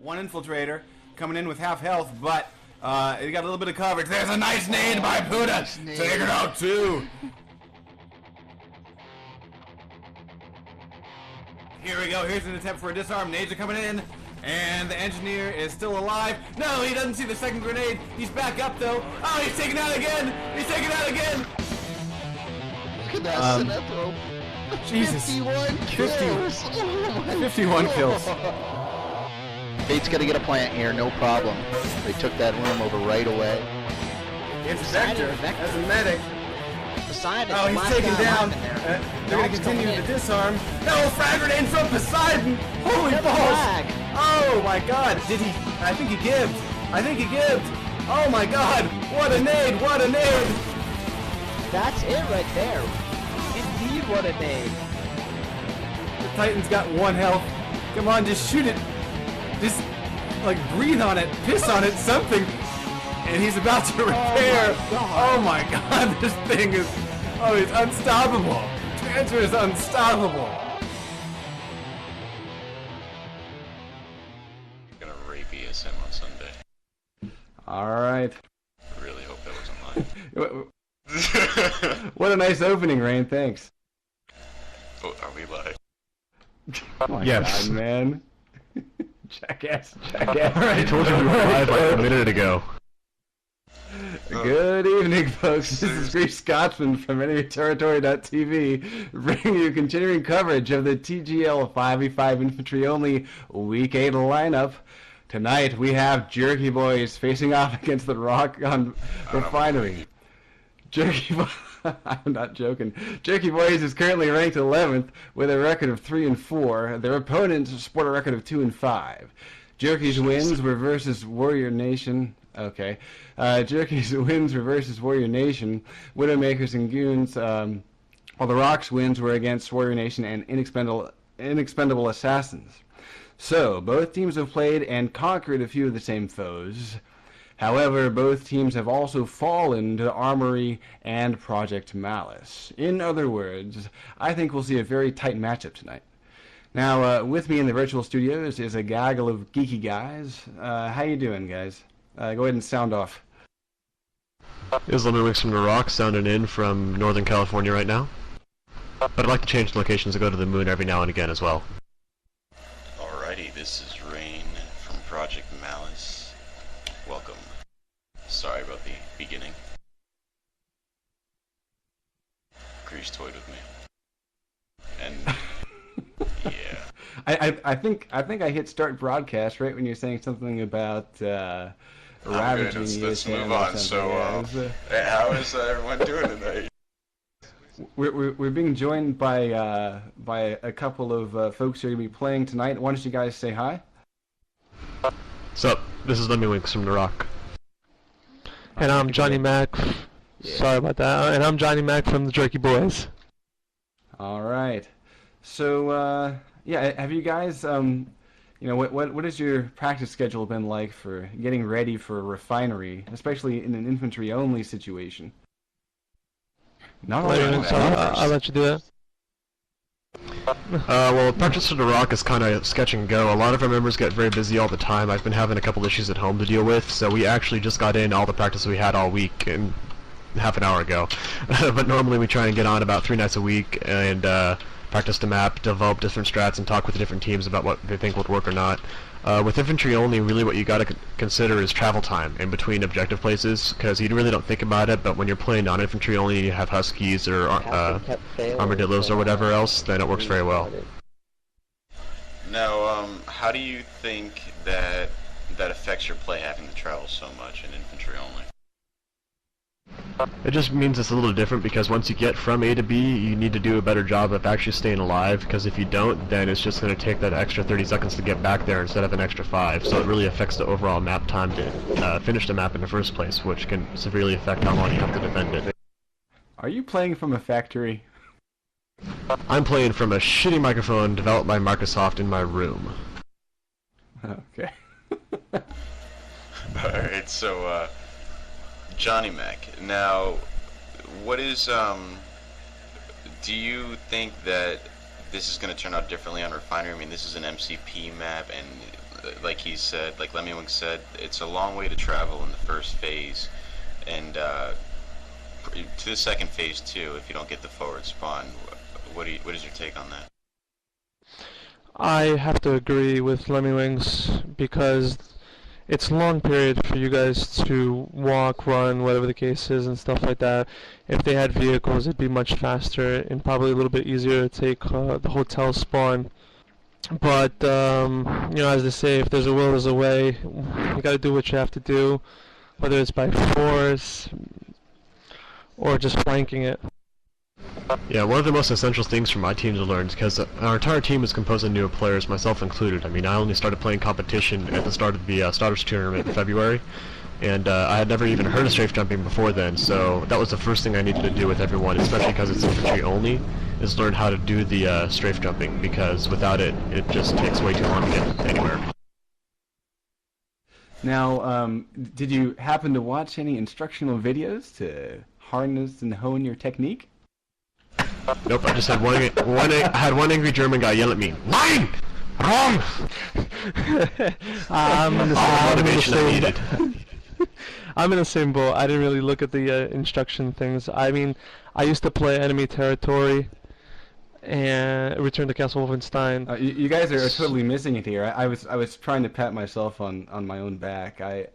One infiltrator coming in with half health, but he got a little bit of coverage. There's a nice nade by Buddha. Take it out too. Here we go. Here's an attempt for a disarm. Nades are coming in, and the engineer is still alive. No, he doesn't see the second grenade. He's back up though. Oh, he's taken out again. He's taken out again. Look at that Sinestro. Jesus. 51 kills. 51 kills. Fate's got to get a plant here, no problem. They took that room over right away. It's Vector. That's a medic. Poseidon. Oh, he's taken down. They're going to continue the disarm. No, frag grenade from Poseidon. Holy balls. Oh my God. Did he? I think he gibbed. I think he gibbed. Oh my God. What a nade. What a nade. That's it right there. Indeed, what a nade. The Titan's got 1 health. Come on, just shoot it. Just, like, breathe on it, piss on it, something. And he's about to repair. Oh my God, this thing is, oh, it's unstoppable. Transfer is unstoppable. I'm gonna rape ESM on Sunday. All right. I really hope that wasn't live. What a nice opening, Rain. Thanks. Oh, are we live? Oh my God, man. Jackass. Jackass. I told you we were live like a minute ago. Good evening, folks. This is Greek Scotsman from EnemyTerritory.tv, bringing you continuing coverage of the TGL 5v5 Infantry Only Week 8 lineup. Tonight we have Jerky Boys facing off against the Rock on Refinery. Jerky Boys. I'm not joking. Jerky Boys is currently ranked 11th with a record of 3-4. Their opponents sport a record of 2-5. Jerky's wins were versus Warrior Nation. Okay. Jerky's wins were versus Warrior Nation, Widowmakers and Goons, while the Rock's wins were against Warrior Nation and Inexpendable Assassins. So, both teams have played and conquered a few of the same foes. However, both teams have also fallen to Armory and Project Malice. In other words, I think we'll see a very tight matchup tonight. Now, with me in the virtual studios is a gaggle of geeky guys. How you doing, guys? Go ahead and sound off. This is Lemon Wings from the Rock, sounding in from Northern California right now. But I'd like to change the locations to go to the moon every now and again as well. Alrighty, this is Rain from Project Malice. Welcome. Sorry about the beginning. Grease toyed with me. And yeah. I think I hit start broadcast right when you're saying something about ravaging. Let's move on. So, how is everyone doing tonight? We're being joined by a couple of folks who are gonna be playing tonight. Why don't you guys say hi? Sup, this is Lemmy Winks from the Rock. And I'm Johnny Mac. Sorry about that. And I'm Johnny Mac from the Jerky Boys. All right. So yeah, have you guys what has your practice schedule been like for getting ready for a Refinery, especially in an infantry only situation? Not all I'll let you do that. Well, practice for the Rock is kind of sketch and go. A lot of our members get very busy all the time. I've been having a couple issues at home to deal with, so we actually just got in all the practice we had all week and half an hour ago. But normally we try and get on about 3 nights a week and practice the map, develop different strats, and talk with the different teams about what they think would work or not. With infantry only, really what you got to consider is travel time in between objective places, because you really don't think about it, but when you're playing non-infantry only, you have Huskies or Armadillos or whatever else, then it works very well. Now, how do you think that affects your play having to travel so much in infantry only? It just means it's a little different, because once you get from A to B, you need to do a better job of actually staying alive, because if you don't, then it's just going to take that extra 30 seconds to get back there instead of an extra 5, so it really affects the overall map time to finish the map in the first place, which can severely affect how long you have to defend it. Are you playing from a factory? I'm playing from a shitty microphone developed by Microsoft in my room. Okay. Alright, so, Johnny Mac, now, what is, do you think that this is going to turn out differently on Refinery? I mean, this is an MCP map, and like he said, like Lemmy said, it's a long way to travel in the first phase, and to the second phase too. If you don't get the forward spawn, what is your take on that? I have to agree with Lemmywings because it's a long period for you guys to walk, run, whatever the case is, and stuff like that. If they had vehicles, it'd be much faster and probably a little bit easier to take the hotel spawn. But, you know, as they say, if there's a will, there's a way. You gotta do what you have to do, whether it's by force or just flanking it. Yeah, one of the most essential things for my team to learn, because our entire team is composed of newer players, myself included. I mean, I only started playing competition at the start of the Starters Tournament in February, and I had never even heard of strafe jumping before then, so that was the first thing I needed to do with everyone, especially because it's infantry only, is learn how to do the strafe jumping, because without it, it just takes way too long to get anywhere. Now, did you happen to watch any instructional videos to harness and hone your technique? Nope, I just had I had one angry German guy yell at me, "Line! Wrong!" I'm in the same I'm in the same boat. I didn't really look at the instruction things. I mean, I used to play enemy territory and Return to Castle Wolfenstein. You guys are totally missing it here. I was trying to pat myself on my own back. I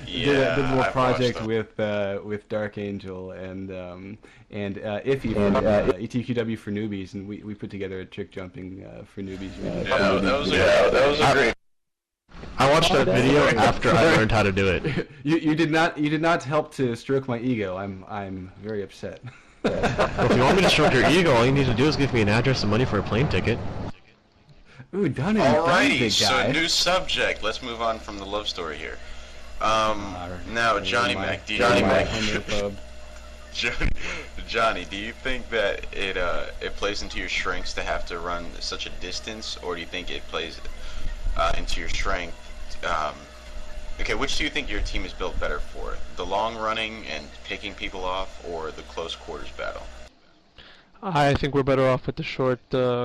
did a little project with Dark Angel and Iffy from ETQW for newbies, and we put together a trick jumping for newbies. Yeah, that was a great. I watched that video after I learned how to do it. You did not help to stroke my ego. I'm very upset. Well, if you want me to stroke your ego, all you need to do is give me an address and money for a plane ticket. Ooh, done it. Alrighty, so new subject. Let's move on from the love story here. Now, Johnny Mac, Johnny, do you think that it plays into your strengths to have to run such a distance, or do you think it plays into your strength? Okay, which do you think your team is built better for? The long running and picking people off, or the close quarters battle? I think we're better off with the short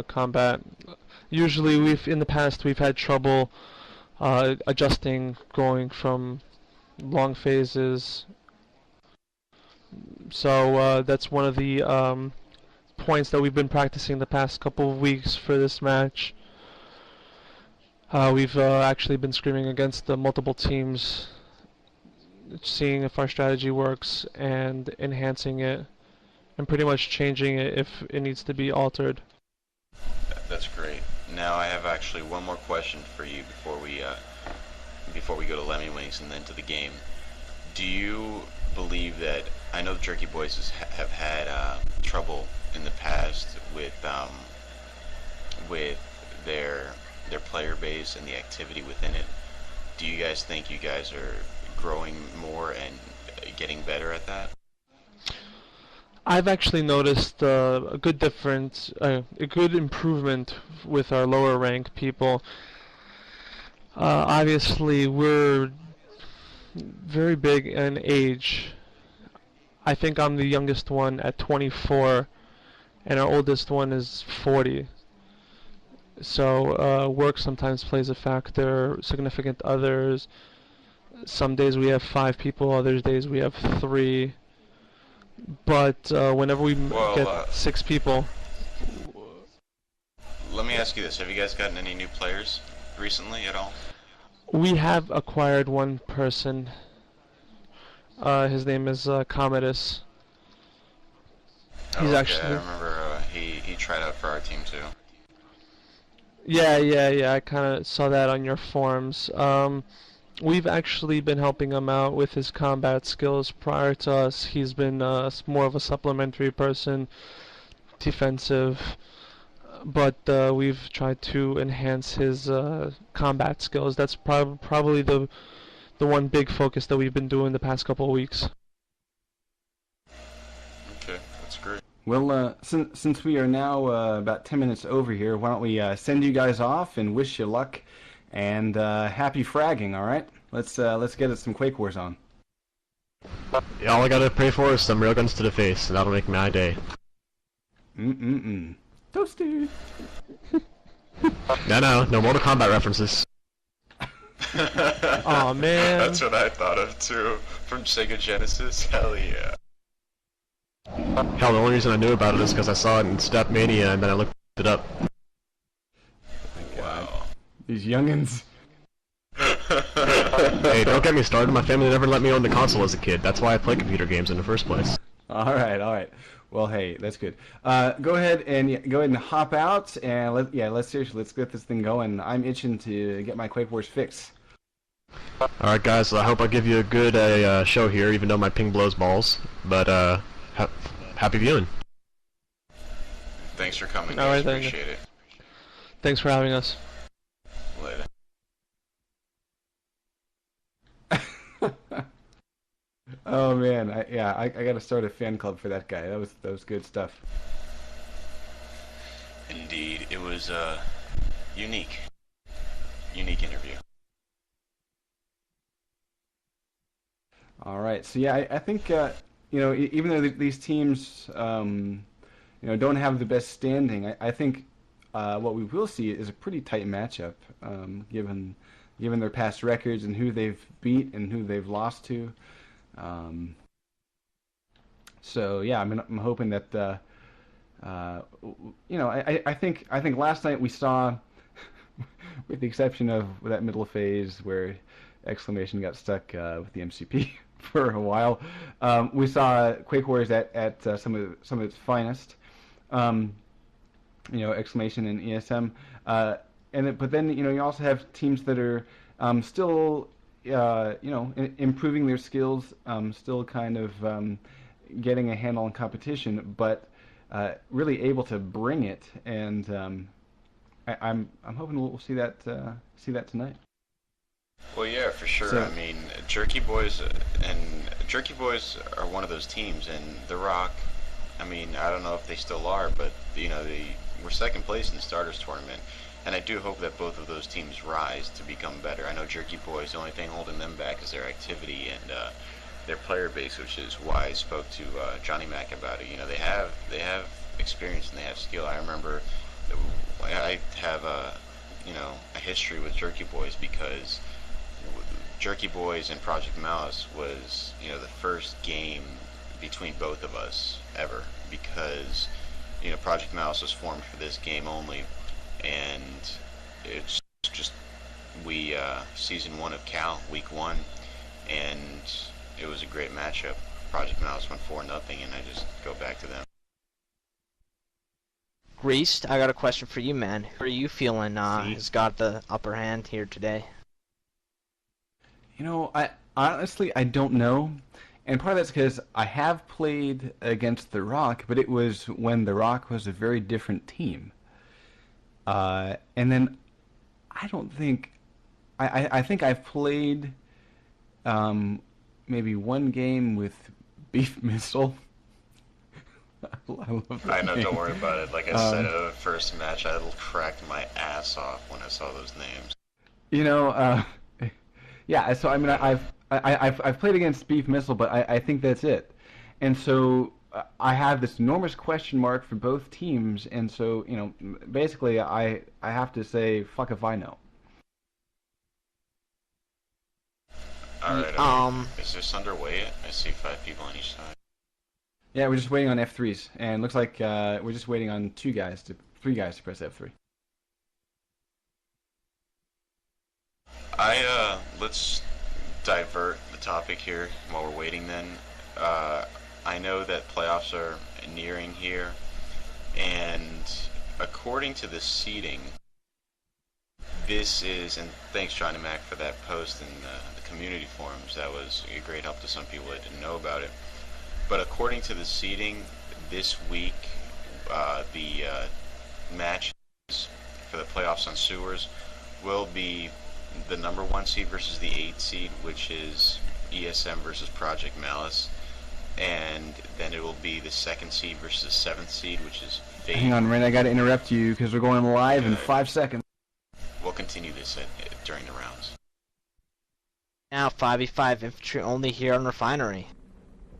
combat. Usually, in the past we've had trouble adjusting, going from long phases. So that's one of the points that we've been practicing the past couple of weeks for this match. We've actually been screaming against the multiple teams, seeing if our strategy works and enhancing it, and pretty much changing it if it needs to be altered. That's great. Now I have actually one more question for you before we go to Lemmywings and then to the game. Do you believe that, I know the Jerky Boys have had trouble in the past with their player base and the activity within it. Do you guys think you guys are growing more and getting better at that? I've actually noticed a good difference, a good improvement with our lower rank people. Obviously, we're very big in age. I think I'm the youngest one at 24, and our oldest one is 40. So work sometimes plays a factor, significant others. Some days we have 5 people, other days we have 3. But whenever we get 6 people... Let me ask you this, have you guys gotten any new players recently at all? We have acquired one person. His name is Commodus. He's actually... I remember he tried out for our team too. Yeah, I kind of saw that on your forums. We've actually been helping him out with his combat skills. Prior to us, he's been more of a supplementary person, defensive, but we've tried to enhance his combat skills. That's probably the one big focus that we've been doing the past couple of weeks. Okay, that's great. Well, since we are now about 10 minutes over here, why don't we send you guys off and wish you luck and happy fragging, all right? Let's get us some Quake Wars on. Yeah, all I gotta pray for is some railguns to the face, and that'll make my day. Toasty! No Mortal Kombat references. Aw, man. That's what I thought of too. From Sega Genesis. Hell yeah. Hell, the only reason I knew about it is because I saw it in Step Mania, and then I looked it up. Wow. These youngins. Hey, don't get me started. My family never let me own the console as a kid. That's why I play computer games in the first place. All right. Well, hey, that's good. Go ahead and hop out, and let's get this thing going. I'm itching to get my Quake Wars fix. All right, guys. So I hope I give you a good show here, even though my ping blows balls. But happy viewing. Thanks for coming, All guys. right, Appreciate it. Thanks for having us. Later. Oh man, I got to start a fan club for that guy. That was good stuff. Indeed, it was a unique interview. All right, so yeah, I think even though these teams don't have the best standing, I think what we will see is a pretty tight matchup, given their past records and who they've beat and who they've lost to. So yeah, I'm hoping that I think last night we saw, with the exception of that middle phase where Exclamation got stuck with the MCP for a while, we saw Quake Wars at some of its finest. Exclamation and ESM, but then you also have teams that are still improving their skills, still kind of getting a handle on competition, but really able to bring it, and I'm hoping we'll see that tonight. Well, yeah, for sure. So, I mean, Jerky Boys are one of those teams, and The Rock. I mean, I don't know if they still are, but they were second place in the starters tournament, and I do hope that both of those teams rise to become better. I know Jerky Boys, the only thing holding them back is their activity and their player base, which is why I spoke to Johnny Mac about it. They have experience and they have skill. I remember I have a history with Jerky Boys because Jerky Boys and Project Malice was the first game between both of us ever, because Project Malice was formed for this game only, and it's just we season 1 of Cal week 1, and it was a great matchup. Project Malice went 4-0, and I just go back to them. Greased, I got a question for you, man. Who are you feeling has got the upper hand here today? I honestly don't know, and part of that's because I have played against The Rock, but it was when The Rock was a very different team. And then I don't think I think I've played maybe one game with Beef Missile. I love that I know, name. don't worry about it. Like I said, the first match, I cracked my ass off when I saw those names. Yeah. So I mean, I've played against Beef Missile, but I think that's it. And so I have this enormous question mark for both teams, and so basically, I have to say, fuck if I know. Alright, is this underway yet? I see 5 people on each side. Yeah, we're just waiting on F3s, and it looks like we're just waiting on 3 guys to press F3. Let's divert the topic here while we're waiting then. I know that playoffs are nearing here, and according to the seeding, this is, and thanks Johnny Mac for that post in the community forums, that was a great help to some people that didn't know about it. But according to the seeding, this week, the matches for the playoffs on sewers will be the number 1 seed versus the 8 seed, which is ESM versus Project Malice, and then it will be the 2nd seed versus the 7th seed, which is Fate. Hang on, Ren, I gotta interrupt you because we're going live in 5 seconds. We'll continue this during the rounds. Now 5v5 infantry only here on Refinery.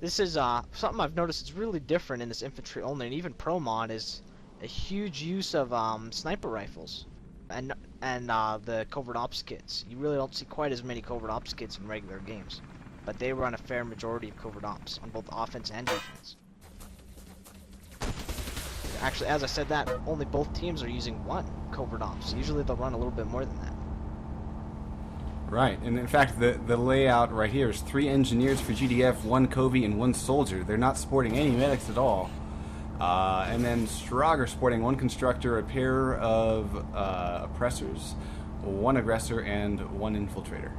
This is something I've noticed is really different in this infantry only, and even pro mod is a huge use of sniper rifles. And and the covert ops kits. You really don't see quite as many covert ops kits in regular games, but they run a fair majority of covert ops on both offense and defense. Actually, as I said that, only both teams are using one covert ops. Usually they'll run a little bit more than that. Right, and in fact, the layout right here is 3 engineers for GDF, 1 Covey, and 1 soldier. They're not sporting any medics at all. And then Strog are sporting 1 constructor, a pair of oppressors, 1 aggressor, and 1 infiltrator.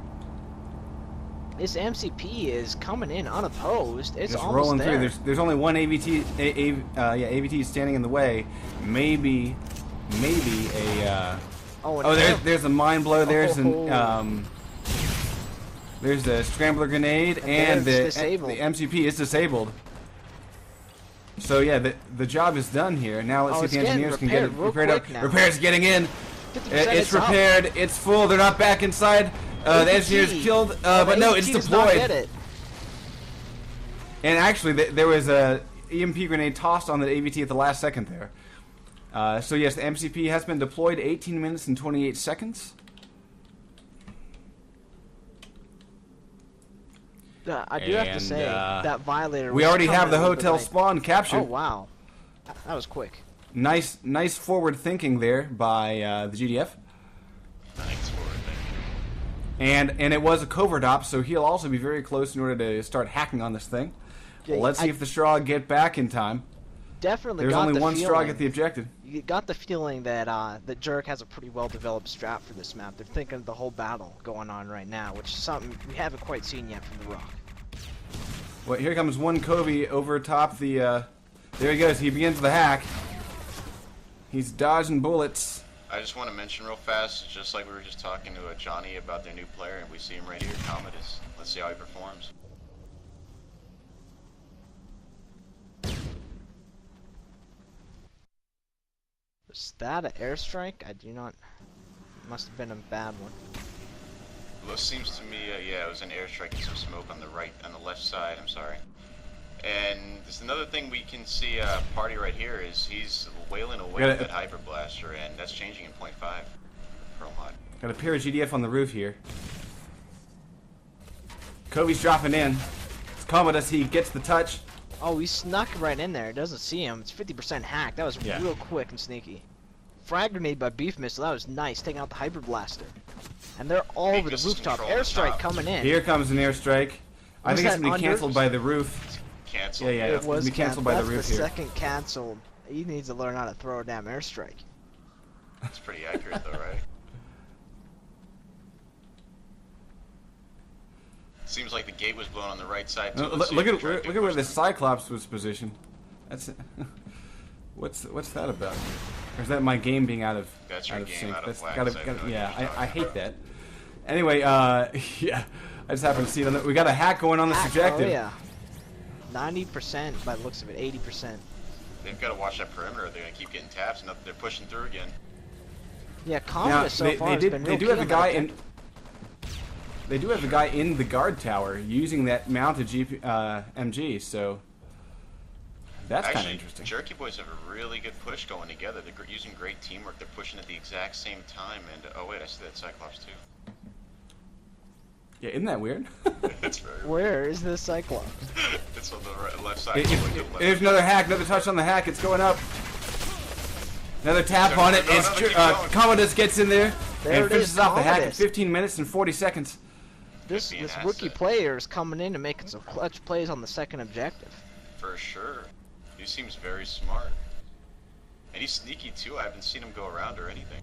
This MCP is coming in unopposed. It's Just almost rolling there. through. There's only 1 AVT. AVT standing in the way. Maybe a. There's a mine blow. There's a scrambler grenade, and the MCP is disabled. So yeah, the job is done here. Now let's see if the engineers can get it repaired up. Repair's getting in. It's repaired. It's full. They're not back inside. The engineer's killed, but no, it's deployed. And actually, there was a EMP grenade tossed on the AVT at the last second there. So yes, the MCP has been deployed. 18 minutes and 28 seconds. I do have to say that Violator. We already have the hotel spawn captured. Oh wow, that was quick. Nice forward thinking there by the GDF. Thanks for it. And it was a covert op, so he'll also be very close in order to start hacking on this thing. Yeah, Let's see if the Strog get back in time. Definitely. There's only 1 Strog at the objective. You got the feeling that that Jerk has a pretty well developed strat for this map. They're thinking of the whole battle going on right now, which is something we haven't quite seen yet from the Rock. Well, here comes 1 Covey over top the. There he goes. He begins the hack. He's dodging bullets. I just want to mention real fast, just like we were just talking to Johnny about their new player, and we see him right here, Commodus. Let's see how he performs. Was that an airstrike? I do not. Must have been a bad one. Well, it seems to me, yeah, it was an airstrike and some smoke on the left side. I'm sorry. And there's another thing we can see. Party right here is he's wailing away with that hyper blaster, and that's changing in 0.5 Pro mod. Got a pair of GDF on the roof here. Covey's dropping in. It's Commodus. He gets the touch. Oh, he snuck right in there. Doesn't see him. It's 50% hack. That was real quick and sneaky. Frag grenade by Beef Missile. That was nice. Taking out the hyper blaster. And they're all over the rooftop. Airstrike coming in. Here comes an airstrike. I think it's going to be canceled by the roof. Canceled. Yeah, it was canceled by the roof here. Second canceled. He needs to learn how to throw a damn airstrike. That's pretty accurate though, right? Seems like the gate was blown on the right side too. Look at where the Cyclops was positioned. That's what's that about? Or is that my game being out of sync? That's I hate that. Anyway, yeah, I just happened to see it. We got a hack going on this objective. Oh yeah. 90% by the looks of it, 80%. They've got to watch that perimeter. They're gonna keep getting taps, and they're pushing through again. Yeah, Commodus so far has been They do have a guy in. They do have a guy in the guard tower using that mounted MG, so that's kind of interesting. Jerky boys have a really good push going together. They're using great teamwork. They're pushing at the exact same time. And oh wait, I see that Cyclops too. Yeah, isn't that weird? That's very weird. Where is the Cyclops? It's on the left side. There's another hack, another touch on the hack. It's going up. Another tap on it. Commodus gets in there and finishes off the hack in 15 minutes and 40 seconds. This rookie player is coming in and making some clutch plays on the second objective. For sure. He seems very smart. And he's sneaky too. I haven't seen him go around or anything.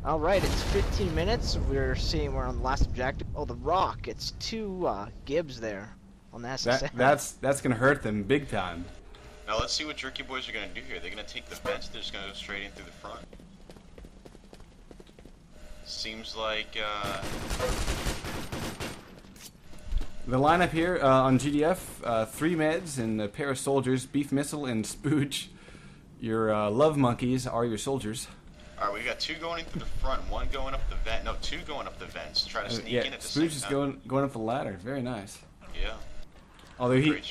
Alright, it's 15 minutes. We're on the last objective. Oh, the Rock. It's 2 Gibbs there on the SSM. That's going to hurt them big time. Now let's see what Jerky boys are going to do here. They're going to take the vents. They're just going to go straight in through the front. Seems like the lineup here on GDF, 3 meds and a pair of soldiers, Beef Missile and Spooge. Your love monkeys are your soldiers. Alright, we got 2 going in through the front, 1 going up the vent. No, 2 going up the vents to try to sneak in at the same time. Spooge is going up the ladder. Very nice. Yeah. Although they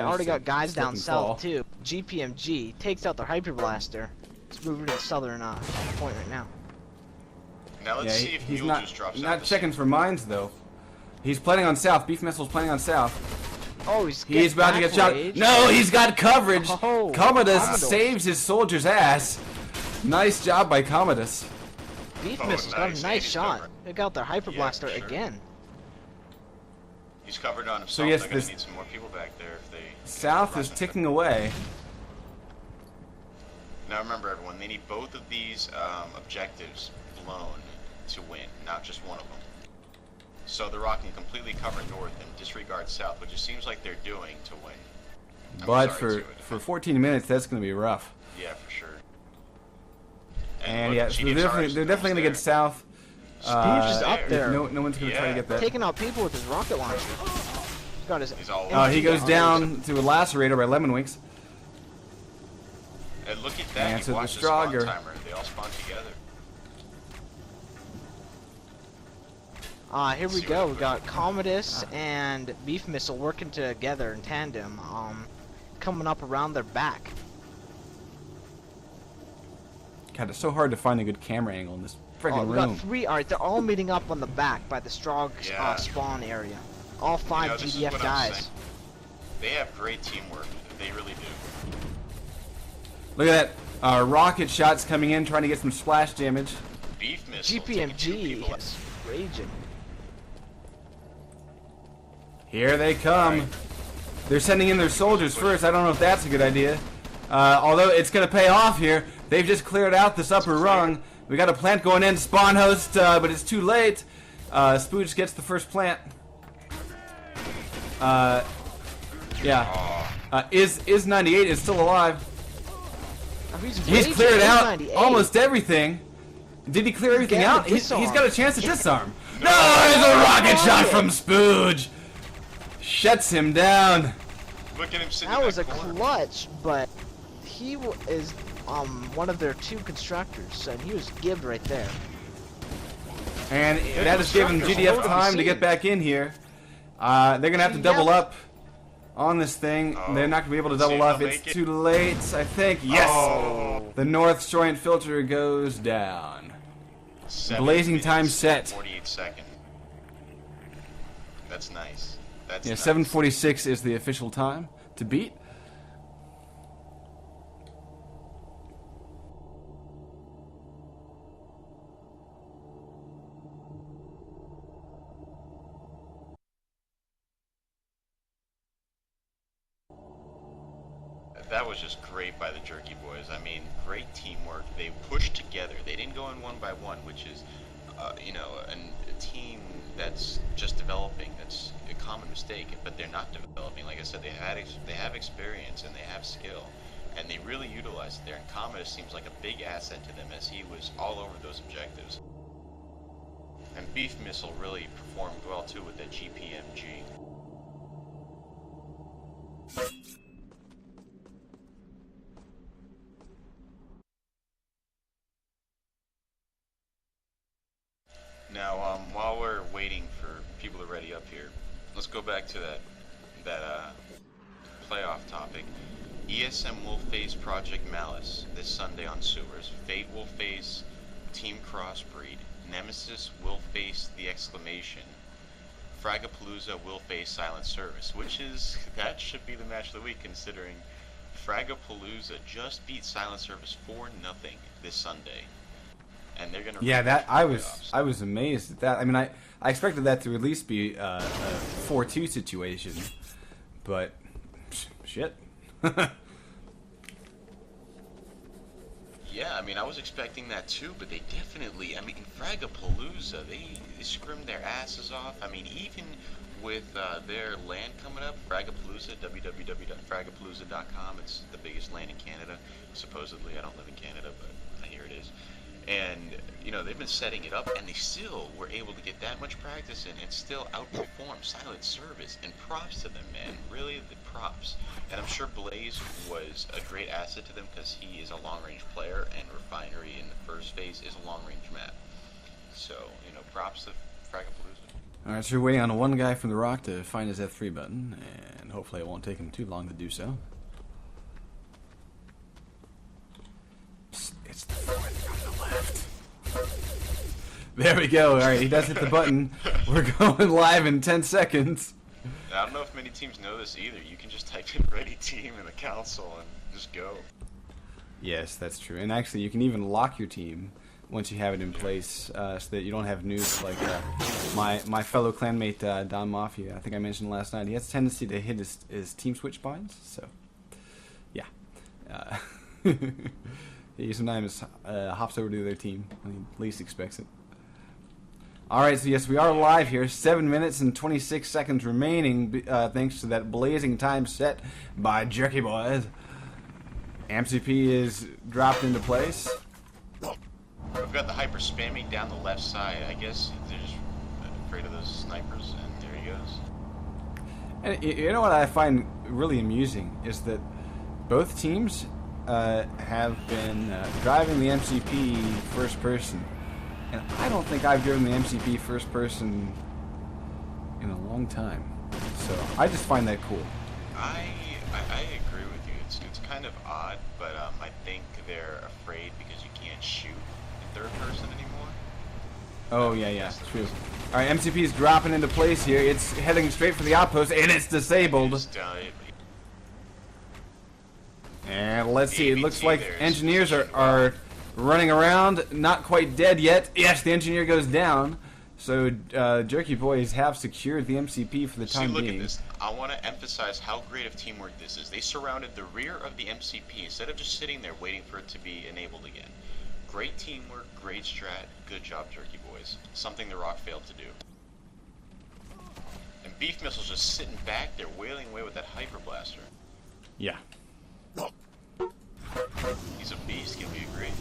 already got guys down south too. GPMG takes out their hyper blaster. He's moving to the southern point right now. Now let's see if he's Mule not just drops out not the checking same. for mines though. He's planning on south. Beef Missile's planning on south. Oh, He's about to get shot. back-raged. No, he's got coverage. Oh, Commodus Commodus. saves his soldier's ass. Nice job by Commodus. Beef Oh, Missile's got nice. a nice And he's shot. covered. They got their Hyper Yeah, Blaster for sure. again. He's covered on himself. So yes, They're gonna this- need some more people back there if they. South is ticking away. Now remember, everyone, they need both of these objectives blown to win, not just one of them. So the Rock can completely cover north and disregard south, which it seems like they're doing to win. I'm But sorry, for 14 minutes, that's going to be rough. Yeah, for sure. And look, yeah, so they're GDXR definitely going to get south. Stooge is up there. No one's going to try to Yeah. get that. Taking out people with his rocket launcher. He's got his. He's all He MG goes on. down to a lacerator by Lemon Wings. And look at that, And you so the watch the spawn Strogger. timer. They all spawn together. Here we See go. what We got Commodus and Beef Missile working together in tandem. Coming up around their back. God, it's so hard to find a good camera angle in this Oh, friggin' we room. got three. Alright, they're all meeting up on the back by the Strog Yeah. spawn area. All five You know, this is GDF what I'm guys. saying. They have great teamwork. They really do. Look at that. Rocket shots coming in, trying to get some splash damage. Beef Missile taking two GPMG people out. is raging. Here they come. Right. They're sending in their soldiers first. I don't know if that's a good idea. Although it's going to pay off here. They've just cleared out this upper rung. We got a plant going in, spawn host, but it's too late. Spooge gets the first plant. Yeah. Is 98 is still alive. Oh, He's raging. cleared out 98. almost everything. Did he clear everything Yeah, out? He's disarm. got a chance to disarm. No, there's a rocket shot from Spooge. Shuts him down. Look at him sitting That in was that a corner. clutch, but he is one of their two constructors, and he was gibbed right there. And that has given GDF time to get back in here. They're going to have to double up on this thing. Oh. They're not going to be able to See if double up. they'll It's make it. too late, I think. Yes! Oh. The North Joint Filter goes down. 7 Blazing time minutes, set. 48 seconds. That's nice. That's Yeah, nice. 7:46 is the official time to beat. That was just great by the Jerky boys. I mean, great teamwork. They pushed together. They didn't go in one by one, which is, you know, a team that's just developing. That's a common mistake, but they're not developing. Like I said, they have experience and they have skill, and they really utilize it there. And Commodus seems like a big asset to them as he was all over those objectives. And Beef Missile really performed well too with that GPMG. Now, while we're waiting for people to ready up here, let's go back to that playoff topic. ESM will face Project Malice this Sunday on Sewers. Fate will face Team Crossbreed. Nemesis will face The Exclamation. Fragapalooza will face Silent Service, that should be the match of the week, considering Fragapalooza just beat Silent Service 4-0 this Sunday. And they're gonna I was amazed at that. I mean, I expected that to at least be a 4-2 situation, but shit. Yeah, I mean, I was expecting that too, but they definitely, I mean, Fragapalooza, they scrimmed their asses off. I mean, even with their land coming up, Fragapalooza, www.fragapalooza.com, it's the biggest land in Canada, supposedly. I don't live in Canada, but here it is. And, you know, they've been setting it up, and they still were able to get that much practice in and still outperform Silent Service. And props to them, man. Really, the props. And I'm sure Blaze was a great asset to them because he is a long-range player, and Refinery in the first phase is a long-range map. So, you know, props to Fragapalooza. Alright, so we're waiting on one guy from the Rock to find his F3 button, and hopefully it won't take him too long to do so. There we go. All right, he does hit the button. We're going live in 10 seconds. I don't know if many teams know this either. You can just type in ready team in the console and just go. Yes, that's true. And actually, you can even lock your team once you have it in place, so that you don't have nukes like my fellow clanmate Don Mafia. I think I mentioned last night. He has a tendency to hit his team switch binds. So, yeah. He sometimes hops over to the other team when he least expects it. Alright, so yes, we are live here. 7 minutes and 26 seconds remaining, thanks to that blazing time set by Jerky Boys. MCP is dropped into place. We've got the hyper spamming down the left side. I guess they're just afraid of those snipers, and there he goes. And you know what I find really amusing is that both teams have been driving the MCP first person. And I don't think I've driven the MCP first person in a long time. So I just find that cool. I agree with you. It's kind of odd, but I think they're afraid because you can't shoot in third person anymore. Oh yeah, true. All right, MCP is dropping into place here. It's heading straight for the outpost, and it's disabled. And let's see. It looks like engineers are running around, not quite dead yet. Yes, the engineer goes down. So Jerky Boys have secured the MCP for the time being. Look at this. I want to emphasize how great of teamwork this is. They surrounded the rear of the MCP instead of just sitting there waiting for it to be enabled again. Great teamwork, great strat. Good job, Jerky Boys. Something the Rock failed to do. And Beef Missile's just sitting back there wailing away with that Hyper Blaster. Yeah. He's a beast, can we agree?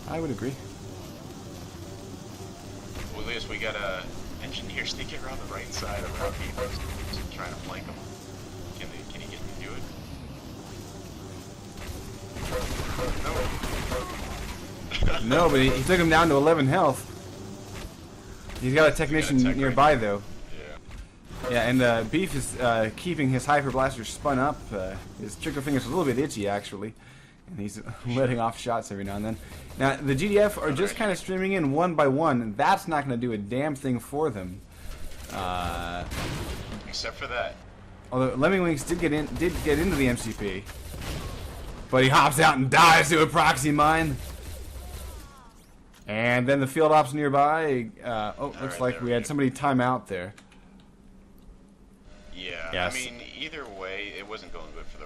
I would agree. Well, Liz, we got engineer sneaking around the right side of our Beef Missile, trying to flank him. Can he get to do it? No, but he took him down to 11 health. He's got a technician nearby, though. Yeah, and Beef is keeping his Hyper Blaster spun up. His trigger finger's a little bit itchy, actually. And he's letting off shots every now and then. Now, the GDF are just kind of streaming in one by one, and that's not going to do a damn thing for them. Except for that. Although Lemmingwings did get into the MCP. But he hops out and dives to a proxy mine. And then the field ops nearby. Looks like we had somebody time out there. Yeah, yes. I mean, either way, it wasn't going good for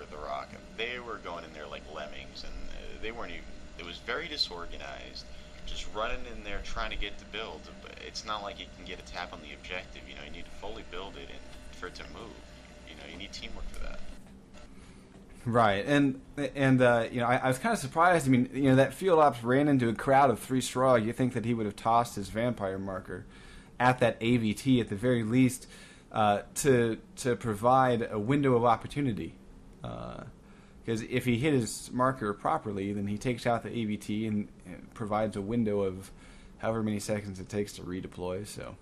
the Rock. They were going in there like lemmings, and they weren't even. It was very disorganized, just running in there trying to get the build. But it's not like you can get a tap on the objective. You know, you need to fully build it and for it to move. You know, you need teamwork for that. Right, and you know, I was kind of surprised. I mean, you know, that field ops ran into a crowd of 3 straw. You think that he would have tossed his vampire marker at that AVT at the very least. To provide a window of opportunity, because if he hit his marker properly, then he takes out the AVT and provides a window of however many seconds it takes to redeploy. So,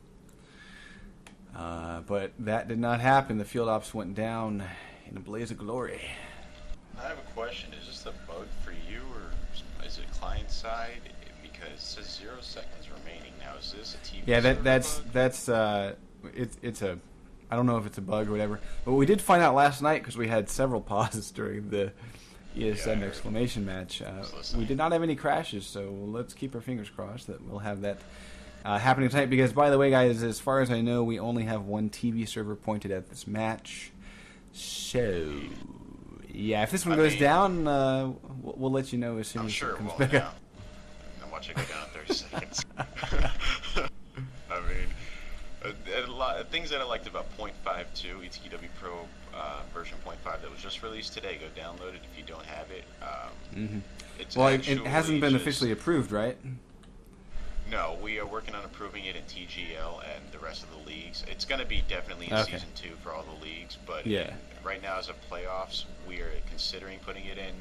but that did not happen. The field ops went down in a blaze of glory. I have a question. Is this a bug for you, or is it client side? Because it says 0 seconds remaining. Now, is this a TV? Yeah, it's a. I don't know if it's a bug or whatever, but we did find out last night because we had several pauses during the ESN exclamation match. We did not have any crashes, so let's keep our fingers crossed that we'll have that happening tonight. Because, by the way, guys, as far as I know, we only have one TV server pointed at this match. So, yeah, if this one goes down, we'll let you know as soon as it comes back up. I'm watching it go down in 30 seconds. I mean... a lot of things that I liked about 0.52 ETW Pro version 0.5 that was just released today. Go download it if you don't have it. It's well, it hasn't been officially approved, right? No, we are working on approving it in TGL and the rest of the leagues. It's going to be definitely in Season 2 for all the leagues, but right now as of playoffs, we are considering putting it in.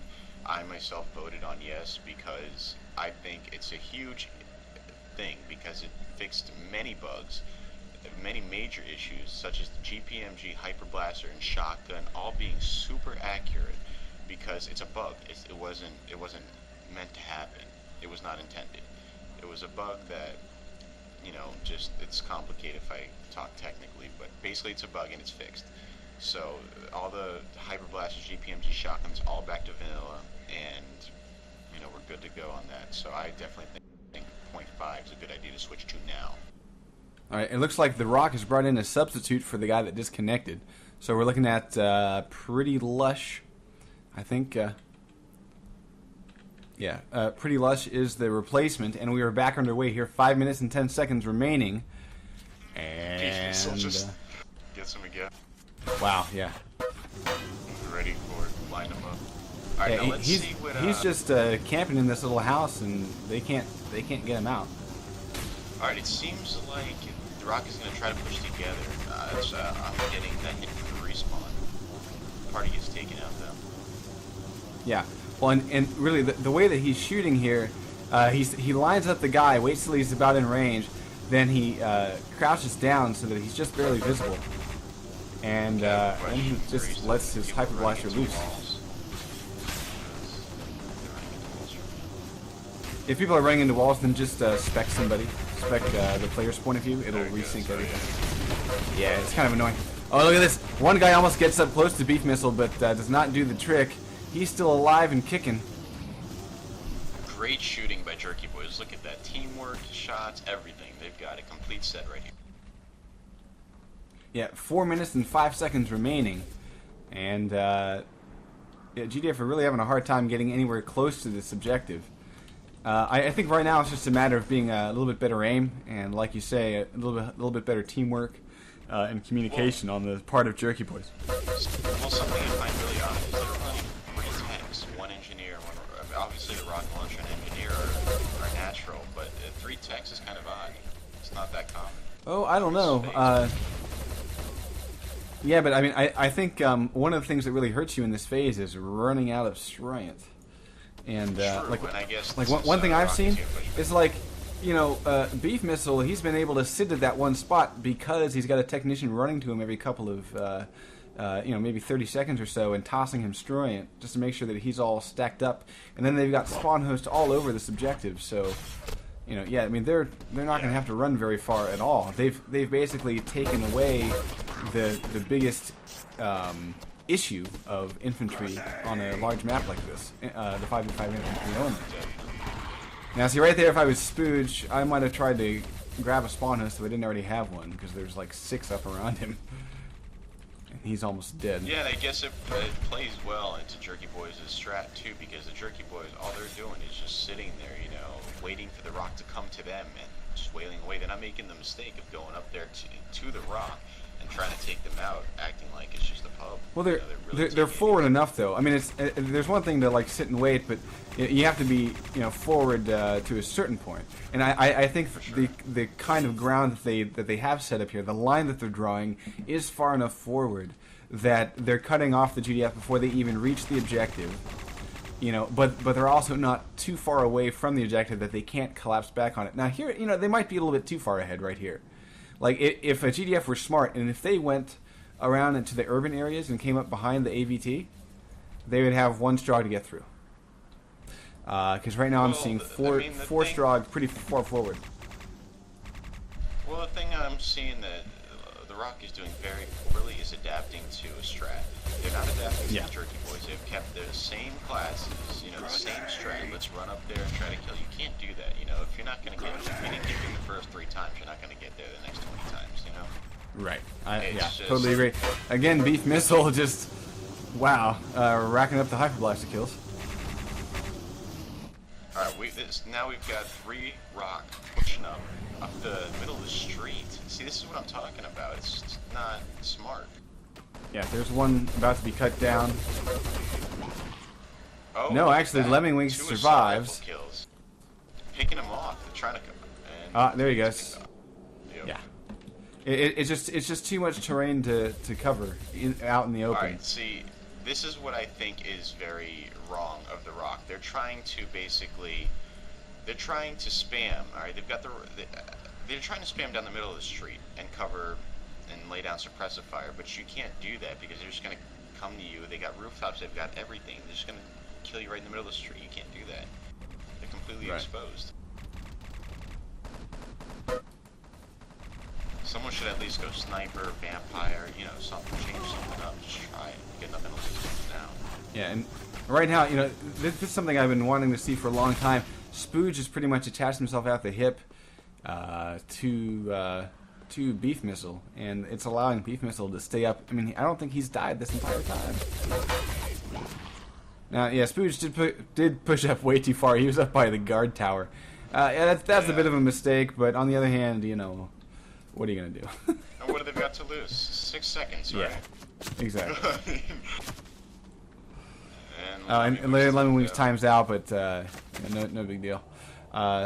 I myself voted on yes because I think it's a huge thing because it fixed many bugs. Many major issues such as the GPMG, Hyper Blaster, and Shotgun all being super accurate because it's a bug. It wasn't meant to happen. It was not intended. It was a bug that, you know, just, it's complicated if I talk technically, but basically it's a bug and it's fixed. So all the Hyper Blasters, GPMG shotguns, all back to vanilla, and you know, we're good to go on that. So I definitely think 0.5 is a good idea to switch to now. All right, it looks like The Rock has brought in a substitute for the guy that disconnected. So we're looking at Pretty Lush, I think. Pretty Lush is the replacement, and we are back underway here. 5 minutes and 10 seconds remaining. And just get some again. Wow, yeah. Ready for it. Line them up. All right, Yeah, now let's see what. He's just camping in this little house, and they can't get him out. All right, it seems like The Rock is going to try to push together. I'm getting that hit from the respawn. Party gets taken out though. Yeah. Well, and really, the way that he's shooting here, he lines up the guy, waits till he's about in range, then he crouches down so that he's just barely visible, and then he just lets his Hyper Blaster loose. If people are running into walls, then just spec somebody. Spec the player's point of view. It'll resync everything. Yeah, it's kind of annoying. Oh, look at this. One guy almost gets up close to Beef Missile, but does not do the trick. He's still alive and kicking. Great shooting by Jerky Boys. Look at that. Teamwork, shots, everything. They've got a complete set right here. Yeah, 4 minutes and 5 seconds remaining. And yeah, GDF are really having a hard time getting anywhere close to this objective. I think right now it's just a matter of being a little bit better aim, and like you say, a little bit better teamwork and communication on the part of Jerky Boys. Well, something I find really odd is they're running 3 techs, 1 engineer, obviously The Rock Launcher and Engineer are natural, but 3 techs is kind of odd. It's not that common. Oh, I don't know. Yeah, but I mean, I think one of the things that really hurts you in this phase is running out of strength. And one thing I've seen is like, you know, Beef Missile, he's been able to sit at that one spot because he's got a technician running to him every couple of, you know, maybe 30 seconds or so and tossing him Stroyant just to make sure that he's all stacked up. And then they've got spawn hosts all over this objective, so, you know, yeah, I mean, they're not going to have to run very far at all. They've basically taken away the biggest issue of infantry on a large map like this, the 5v5 infantry only. Now, see, right there, if I was Spooge, I might have tried to grab a spawn host if I didn't already have one, because there's like 6 up around him. And he's almost dead. Yeah, and I guess it plays well into Jerky Boys' strat, too, because the Jerky Boys, all they're doing is just sitting there, you know, waiting for the Rock to come to them and just wailing away. They're not making the mistake of going up there to the Rock and trying to take them out, acting like it's just a pub. Well, they're forward enough, though. I mean, it's there's one thing to like sit and wait, but you have to be, you know, forward to a certain point. And I think the kind of ground that they have set up here, the line that they're drawing, is far enough forward that they're cutting off the GDF before they even reach the objective. You know, but they're also not too far away from the objective that they can't collapse back on it. Now here, you know, they might be a little bit too far ahead right here. Like, if a GDF were smart, and if they went around into the urban areas and came up behind the AVT, they would have 1 Strog to get through. Because right now I'm seeing four Strog pretty far forward. Well, the thing I'm seeing that The Rock is doing very poorly is adapting to a strat. They're not adapting to the Jerky Boys. They've kept the same classes, you know, the same strat. Let's run up there and try to kill. You can't do that, you know. If you're not going to get it, if you didn't get it the first 3 times, you're not going to get there the next 20 times, you know. Right. Yeah, totally agree. Again, Beef Missile just, wow, racking up the Hyper Blaster kills. Alright, now we've got 3 Rock pushing up the middle of the street. See, this is what I'm talking about. It's not smart. Yeah, there's one about to be cut down. Oh, no, actually, Lemmingwings survives. Kills. Picking him off. They're trying to. There he goes. Yep. Yeah. It's just too much terrain to cover out in the open. Alright, see, this is what I think is very wrong of The Rock. They're trying to basically, they're trying to spam. Alright, they're trying to spam down the middle of the street and cover and lay down suppressive fire, but you can't do that because they're just going to come to you. They got rooftops, they've got everything. They're just going to kill you right in the middle of the street. You can't do that. They're completely exposed. Someone should at least go sniper, vampire, you know, something, change something up, just try it. Get nothing to lose now. Yeah, and right now, you know, this is something I've been wanting to see for a long time. Spooge has pretty much attached himself at the hip to Beef Missile, and it's allowing Beef Missile to stay up. I mean, I don't think he's died this entire time. Now, yeah, Spooge did push up way too far. He was up by the guard tower. Yeah, that's a bit of a mistake, but on the other hand, you know, what are you going to do? And what have they got to lose? 6 seconds, right? Yeah, exactly. and Lemon Wings times out, but no big deal.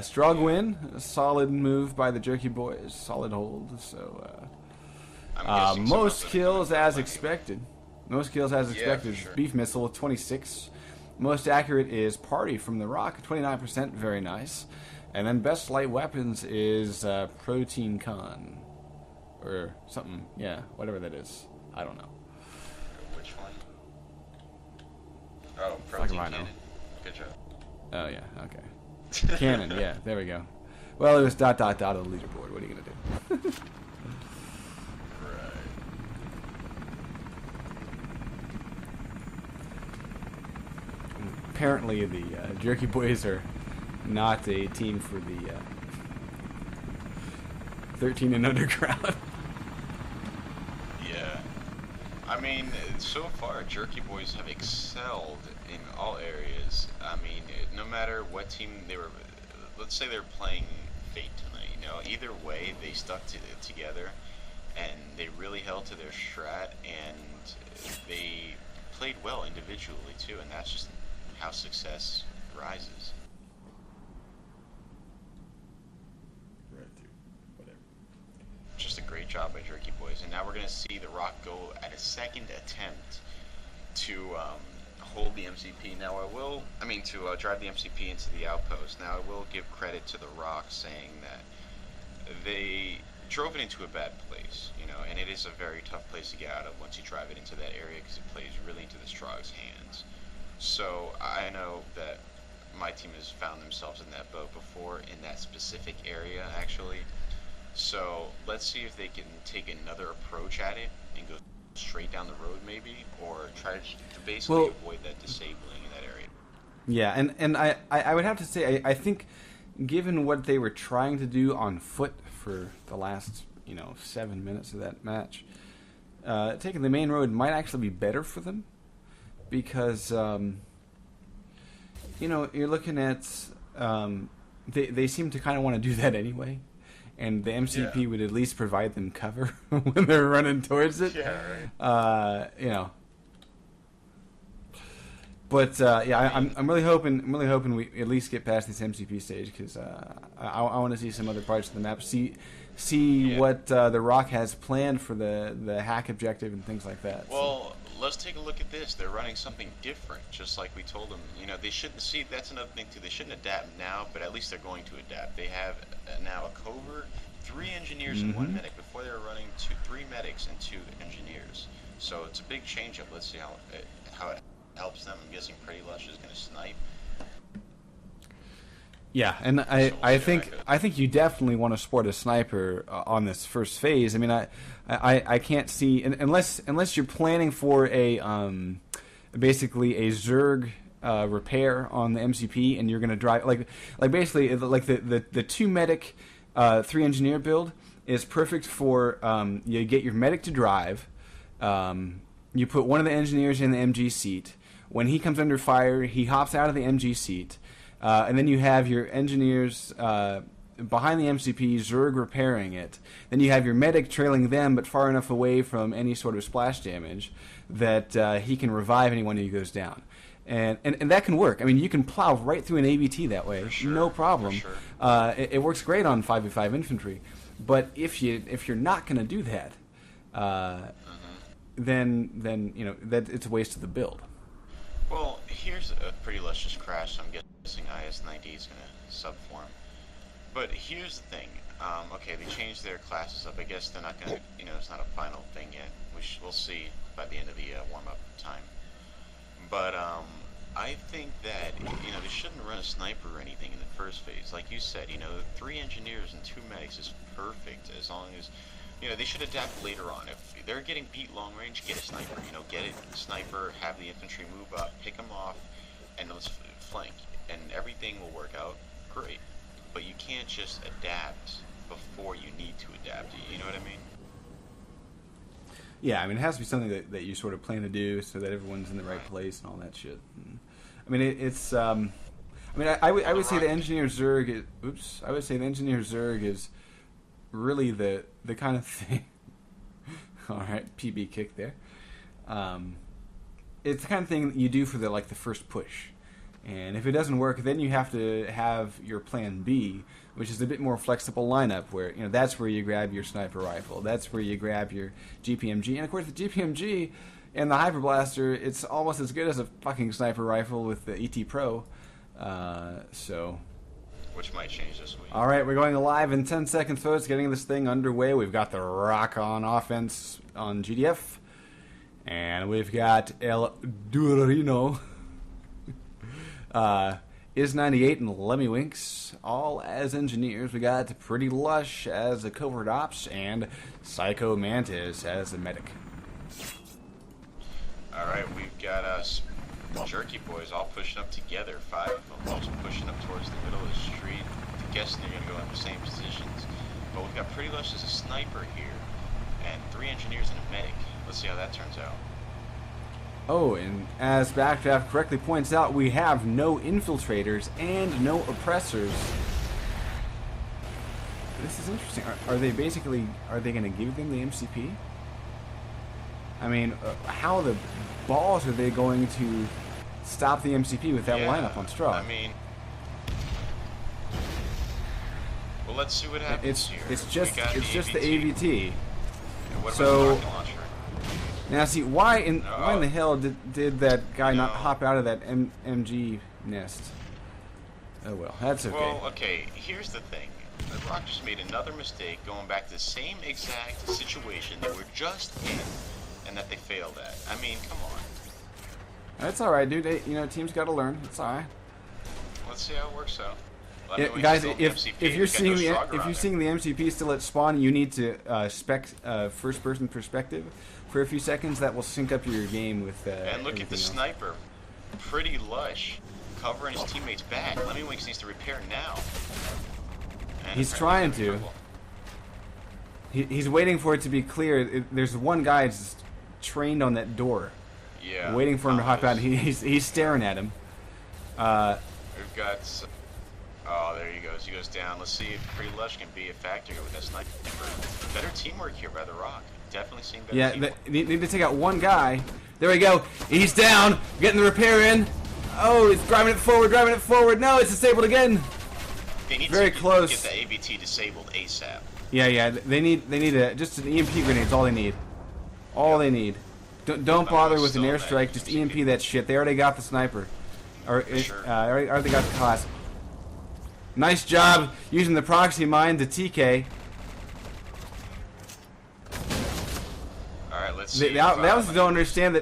Strong win, solid move by the Jerky boys, solid hold. So most kills as expected. Most kills as expected. Sure. Beef Missile with 26. Most accurate is Party from the Rock, 29%, very nice. And then best light weapons is Protein Con, or something. Yeah, whatever that is. I don't know. Which one? Oh, Protein Cannon. Good job. Oh yeah, okay. Cannon, yeah, there we go. Well, it was ... on the leaderboard. What are you gonna do? Right. Apparently, the Jerky boys are not a team for the 13 and under crowd. Yeah. I mean, so far, Jerky boys have excelled in all areas. I mean, no matter what team they were, let's say they're playing Fate tonight, you know, either way, they stuck together, and they really held to their strat, and they played well individually, too, and that's just how success rises. Just a great job by Jerky boys, and now we're going to see the Rock go at a second attempt to hold the MCP. Now to drive the MCP into the outpost. Now I will give credit to the Rock, saying that they drove it into a bad place, you know, and it is a very tough place to get out of once you drive it into that area, because it plays really into the Strog's hands. So I know that my team has found themselves in that boat before, in that specific area, actually. So let's see if they can take another approach at it and go straight down the road, maybe, or try to basically avoid that disabling in that area. Yeah, and I would have to say, I think, given what they were trying to do on foot for the last, 7 minutes of that match, taking the main road might actually be better for them, because, you're looking at, they seem to kind of want to do that anyway. And the MCP would at least provide them cover when they're running towards it. Yeah, right. But I'm really hoping we at least get past this MCP stage, because I want to see some other parts of the map. See what the Rock has planned for the hack objective and things like that. Well, let's take a look at this. They're running something different, just like we told them. They shouldn't see. That's another thing too. They shouldn't adapt now, but at least they're going to adapt. They have now a covert, 3 engineers and 1 medic. Before they were running 3 medics and 2 engineers. So it's a big change up. Let's see how it helps them. I'm guessing Pretty Lush is going to snipe. Yeah, and I think you definitely want to sport a sniper on this first phase. I mean, I can't see, unless you're planning for a basically a Zerg repair on the MCP, and you're going to drive like basically like the 2 medic 3 engineer build is perfect for you get your medic to drive. You put one of the engineers in the MG seat. When he comes under fire, he hops out of the MG seat. And then you have your engineers behind the MCP, Zerg repairing it. Then you have your medic trailing them, but far enough away from any sort of splash damage that he can revive anyone who goes down. And that can work. I mean, you can plow right through an ABT that way, no problem. It works great on 5v5 infantry. But if you're not going to do that, then that it's a waste of the build. Well, here's a Pretty luscious crash. So I'm guessing IS-90 is going to subform. But here's the thing. Okay, they changed their classes up. I guess they're not going to, it's not a final thing yet. We'll see by the end of the warm-up time. But I think that, they shouldn't run a sniper or anything in the first phase. Like you said, 3 engineers and 2 medics is perfect, as long as You know, they should adapt later on. If they're getting beat long range, get a sniper. You know, get it sniper, have the infantry move up, pick them off, and let's flank, and everything will work out great. But you can't just adapt before you need to adapt. You know what I mean? Yeah, I mean, it has to be something that you sort of plan to do so that everyone's in the right place and all that shit. I mean, it's. I mean, I would say the engineer Zerg is. Oops, I would say the engineer Zerg is really the kind of thing. All right, PB kick there. It's the kind of thing that you do for the first push, and if it doesn't work, then you have to have your plan B, which is a bit more flexible lineup. Where that's where you grab your sniper rifle, that's where you grab your GPMG, and of course the GPMG and the Hyper Blaster, it's almost as good as a fucking sniper rifle with the ET Pro. So. Which might change this week. All right, we're going live in 10 seconds, folks. Getting this thing underway. We've got the Rock on offense on GDF. And we've got El Durino, Is98 and Lemmy Winks, all as engineers. We got Pretty Lush as the covert ops, and Psycho Mantis as the medic. All right, we've got us. Jerky boys all pushing up together, 5 of them, also pushing up towards the middle of the street. I'm guessing they're going to go in the same positions. But we've got Pretty Lush as a sniper here, and 3 engineers and a medic. Let's see how that turns out. Oh, and as Backdraft correctly points out, we have no infiltrators and no oppressors. This is interesting. Are they going to give them the MCP? I mean, how the balls are they going to stop the MCP with that lineup on straw? I mean, well, let's see what happens here. It's just the AVT. What so about the rocket launcher? Now, see, why in the hell did that guy not hop out of that MG nest? Oh well, that's okay. Well, okay. Here's the thing. The Rock just made another mistake, going back to the same exact situation they were just in, and that they failed at. I mean, come on. That's all right, dude. Teams got to learn. It's all right. Let's see how it works out. Guys, if you're seeing the MCP still at spawn, you need to spec first-person perspective for a few seconds. That will sync up your game with. And look at the sniper, Pretty Lush, covering his teammates back. Lemmy Winks needs to repair now. And he's trying to. He's waiting for it to be clear. There's one guy just trained on that door. Yeah. Waiting for him to hop out. He's staring at him. We've got. Oh, there he goes. He goes down. Let's see if Pretty Lush can be a factor with that sniper. Better teamwork here by the Rock. Definitely seeing better teamwork. They need to take out one guy. There we go. He's down. Getting the repair in. Oh, he's driving it forward. No, it's disabled again. They need Very close. Get the ABT disabled ASAP. Yeah. They need just an EMP grenade. Is all they need. All they need. Don't bother with an airstrike. Just EMP that shit. They already got the sniper. Already got the class. Nice job using the proxy mine to TK. Alright, let's see. They obviously don't understand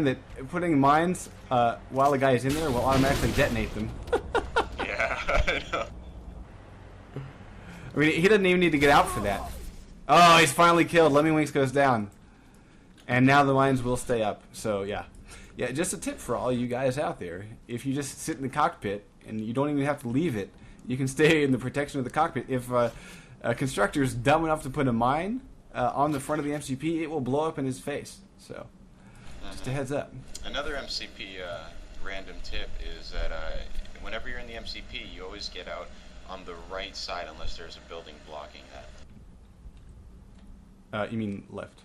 that putting mines while the guy is in there will automatically detonate them. Yeah, I know. I mean, he doesn't even need to get out for that. Oh, he's finally killed. Lemmy Winks goes down. And now the mines will stay up. So, yeah. Yeah, just a tip for all you guys out there. If you just sit in the cockpit and you don't even have to leave it, you can stay in the protection of the cockpit. If a constructor is dumb enough to put a mine on the front of the MCP, it will blow up in his face. So, just a heads up. Another MCP random tip is that whenever you're in the MCP, you always get out on the right side unless there's a building blocking that. You mean left?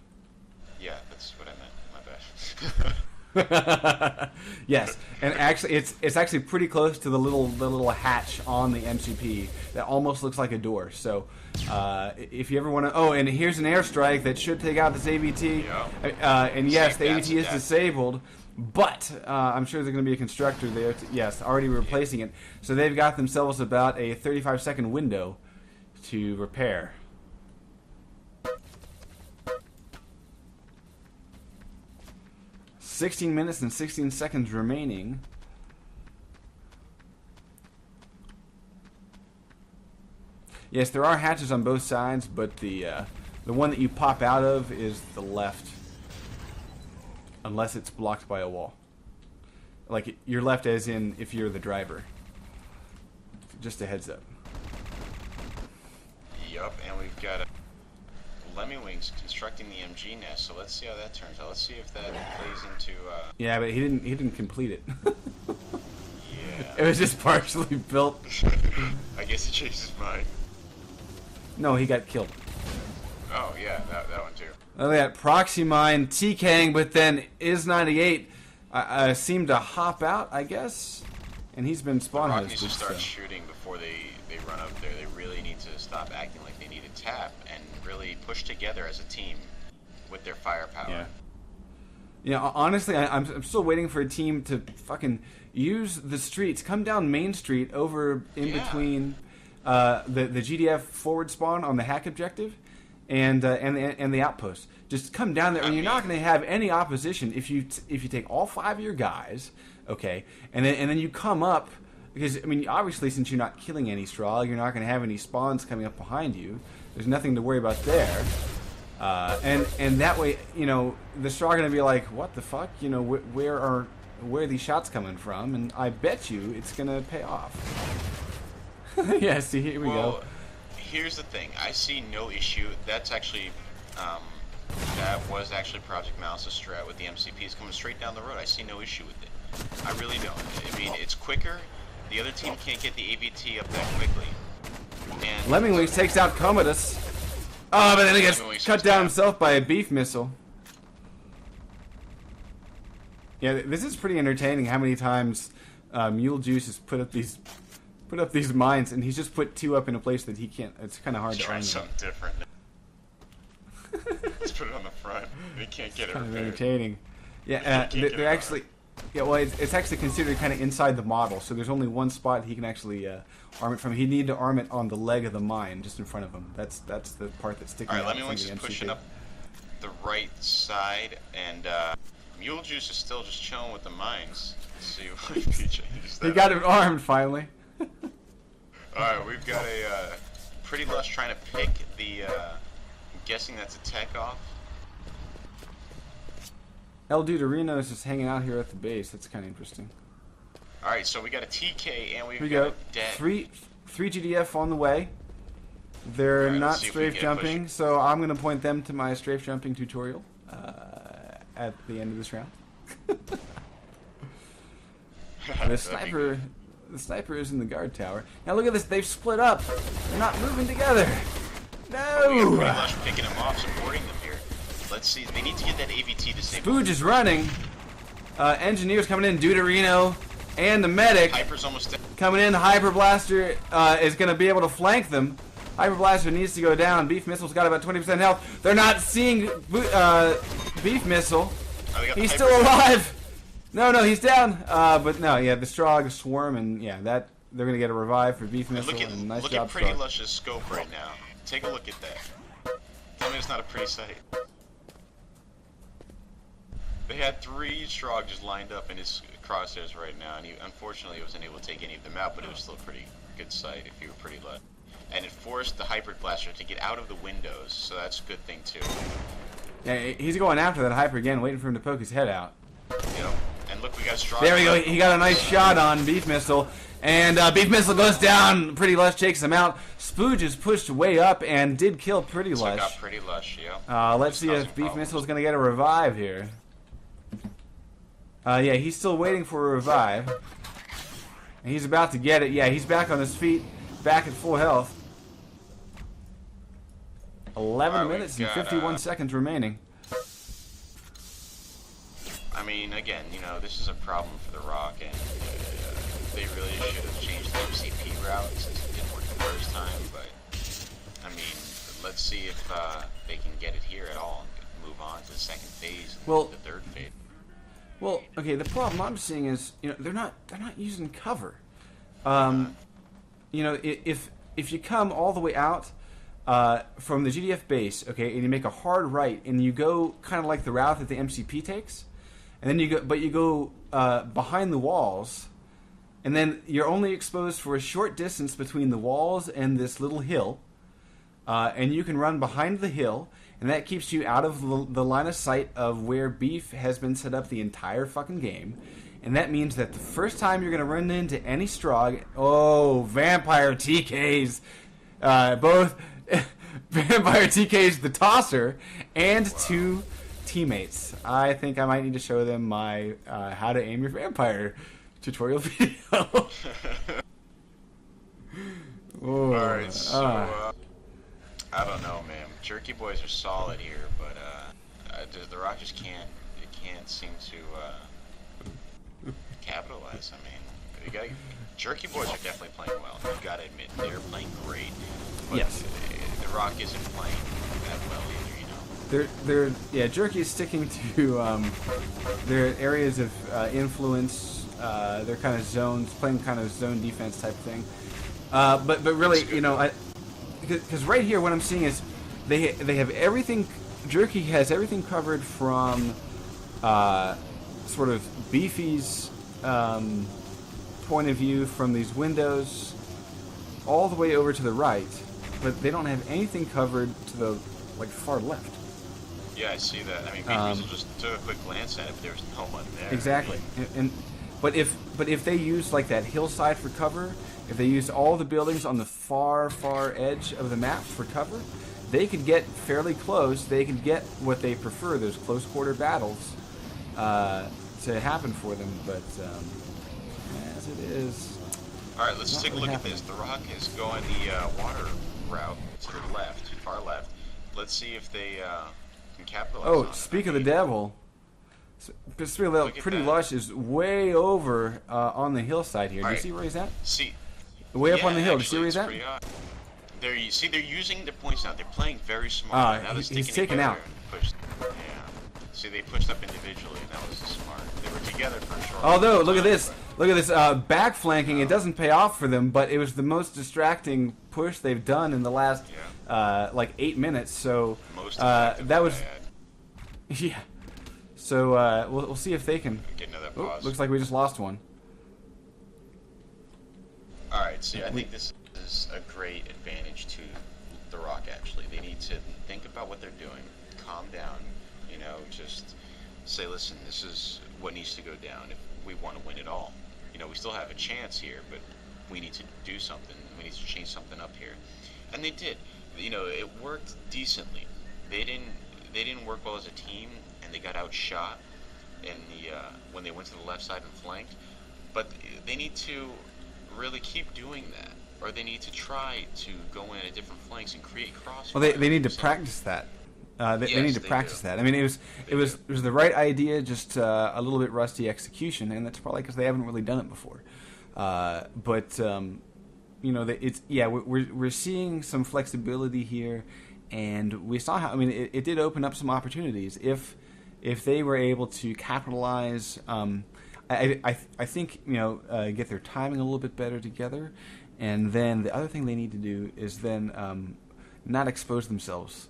Yeah, that's what I meant. My bad. Yes, and actually, it's actually pretty close to the little hatch on the MCP that almost looks like a door. So, if you ever want to, and here's an airstrike that should take out this AVT. Yeah. And yes, the AVT is disabled, but I'm sure there's going to be a constructor there. Yes, already replacing it. So they've got themselves about a 35-second window to repair. $16 minutes and 16 seconds remaining. Yes, there are hatches on both sides, but the one that you pop out of is the left, unless it's blocked by a wall. Like your left, as in if you're the driver. Just a heads up. Yup, and we've got Lemmywings constructing the MG nest. So let's see how that turns out. Let's see if that plays into. Yeah, but he didn't complete it. Yeah. It was just partially built. I guess he changed his mind. No, he got killed. Oh yeah, that one too. Look at that proxy mine TKing, but then Is98 seemed to hop out, I guess, and he's been spawn The Rock needs hosted. to start So. shooting before they run up there. They really need to stop acting like they need a tap and really push together as a team with their firepower. Yeah. Yeah, honestly, I'm still waiting for a team to fucking use the streets, come down Main Street over in between the GDF forward spawn on the hack objective and the outpost. Just come down there, and you're not going to have any opposition if you take all 5 of your guys, okay, and then you come up, because I mean obviously since you're not killing any straw, you're not going to have any spawns coming up behind you. There's nothing to worry about there. And that way, you know, the straw are going to be like, what the fuck? You know, where are these shots coming from? And I bet you it's going to pay off. Yeah, see, here we go. Here's the thing. I see no issue. That's actually, that was actually Project Mouse's strat with the MCPs coming straight down the road. I see no issue with it. I really don't. I mean, it's quicker. The other team can't get the AVT up that quickly. And Lemmywings takes out Commodus. Oh, but then he gets cut down himself by a beef missile. Yeah, this is pretty entertaining. How many times Mule Juice has put up these mines, and he's just put 2 up in a place that he can't. It's kind of hard to try something different. Let's put it on the front. He can't get it. Kind of entertaining. Yeah, they're actually. Yeah, well, it's actually considered kind of inside the model, so there's only one spot he can actually arm it from. He'd need to arm it on the leg of the mine, just in front of him. That's the part that's sticking out. Alright, All right, Lemmywings is pushing up the right side, and Mule Juice is still just chilling with the mines. Let's see what he changes that. He got it armed, finally. Alright, we've got a Pretty Lush trying to pick the, I'm guessing that's a tech off. El Duderino is just hanging out here at the base. That's kind of interesting. Alright, so we got a TK and we've Here we got go. a dead. Three GDF on the way. They're Alright, not let's see if we strafe can jumping, push. so I'm going to point them to my strafe jumping tutorial at the end of this round. The sniper is in the guard tower. Now look at this. They've split up. They're not moving together. Oh, we got No. Pretty Lush picking them off, supporting them here. Let's see. They need to get that AVT disabled. Spooge is running. Engineers coming in. Duderino and the medic Hyper's almost dead. coming in. Hyper Blaster is going to be able to flank them. Hyper Blaster needs to go down. Beef Missile's got about 20% health. They're not seeing Beef Missile. Oh, they got He's Hyper still down. alive. No, he's down. But no, yeah, the Strog swarm, and yeah, that they're going to get a revive for Beef And Missile. And nice look job, at Pretty Strog. Lush's scope right now. Take a look at that. Tell me it's not a pretty sight. They had 3 Strog just lined up in his crosshairs right now, and he unfortunately wasn't able to take any of them out, but it was still a pretty good sight if you were pretty lucky. And it forced the Hyper Blaster to get out of the windows, so that's a good thing too. Yeah, he's going after that Hyper again, waiting for him to poke his head out. Yep. And look, we got Strog. There we go. He got a nice shot on Beef Missile. And Beef Missile goes down. Pretty Lush takes him out. Spooge is pushed way up and did kill Pretty Took out Lush. Pretty Lush, yeah. Let's see if Beef Missile is going to get a revive here. Yeah, he's still waiting for a revive. And he's about to get it. Yeah, he's back on his feet. Back at full health. 11 Alright, minutes we've and got, 51 seconds remaining. I mean, again, you know, this is a problem for the Rock, and they really should have changed the MCP route since it didn't work the first time, but, I mean, let's see if they can get it here at all and move on to the second phase and Well- the third phase. Well, okay, the problem I'm seeing is, you know, they're not using cover. You know, if you come all the way out from the GDF base, okay, and you make a hard right, and you go kind of like the route that the MCP takes, and then you go behind the walls, and then you're only exposed for a short distance between the walls and this little hill, and you can run behind the hill, and that keeps you out of the line of sight of where beef has been set up the entire fucking game. And that means that the first time you're going to run into any Strogg, Vampire TKs, both Vampire TKs the tosser, and two teammates. I think I might need to show them my how to aim your vampire tutorial video. Alright, so, I don't know, man. Jerky boys are solid here, but the Rock just can't seem to capitalize. I mean, Jerky boys are definitely playing well. You've got to admit, they're playing great. But yes. The Rock isn't playing that well either, you know. They're Jerky is sticking to their areas of influence. Their kind of zones, playing kind of zone defense type thing. But really, you know, because right here, what I'm seeing is they have everything. Jerky has everything covered from sort of Beefy's point of view from these windows all the way over to the right, but they don't have anything covered to the far left. Yeah, I see that. I mean, Beefy's just took a quick glance at it, but there's no one there. Exactly, but if they use like that hillside for cover, if they use all the buildings on the far edge of the map for cover, they could get fairly close. They could get what they prefer, those close quarter battles, to happen for them. But as it is, all right, let's take a look at this. The Rock is going the water route to the left, far left. Let's see if they can capitalize. Oh, speak of the devil. Pretty Lush is way over on the hillside here. Do you see where he's at? See, way up on the hill. Do you see where he's at? There, you see, they're using their points now. They're playing very smart. Now he's taken out. Yeah. See, they pushed up individually, and that was smart. They were together for a short. Although, look at this. Look at this back flanking. It doesn't pay off for them, but it was the most distracting push they've done in the last 8 minutes. So that was. Yeah. So we'll see if they can. Get another pause. Looks like we just lost one. All right. So I think this is a great advantage to the Rock. Actually, they need to think about what they're doing. Calm down. You know, just say, listen, this is what needs to go down if we want to win it all. You know, we still have a chance here, but we need to do something. We need to change something up here, and they did. You know, it worked decently. They didn't work well as a team, and they got outshot in the when they went to the left side and flanked. But they need to really keep doing that, or they need to try to go in at different flanks and create crossfire. Well, they need to practice that. They need to practice that. I mean, it was the right idea, just a little bit rusty execution, and that's probably because they haven't really done it before. But you know, we're seeing some flexibility here, and we saw how. I mean, it did open up some opportunities if they were able to capitalize. I think, you know, get their timing a little bit better together, and then the other thing they need to do is then not expose themselves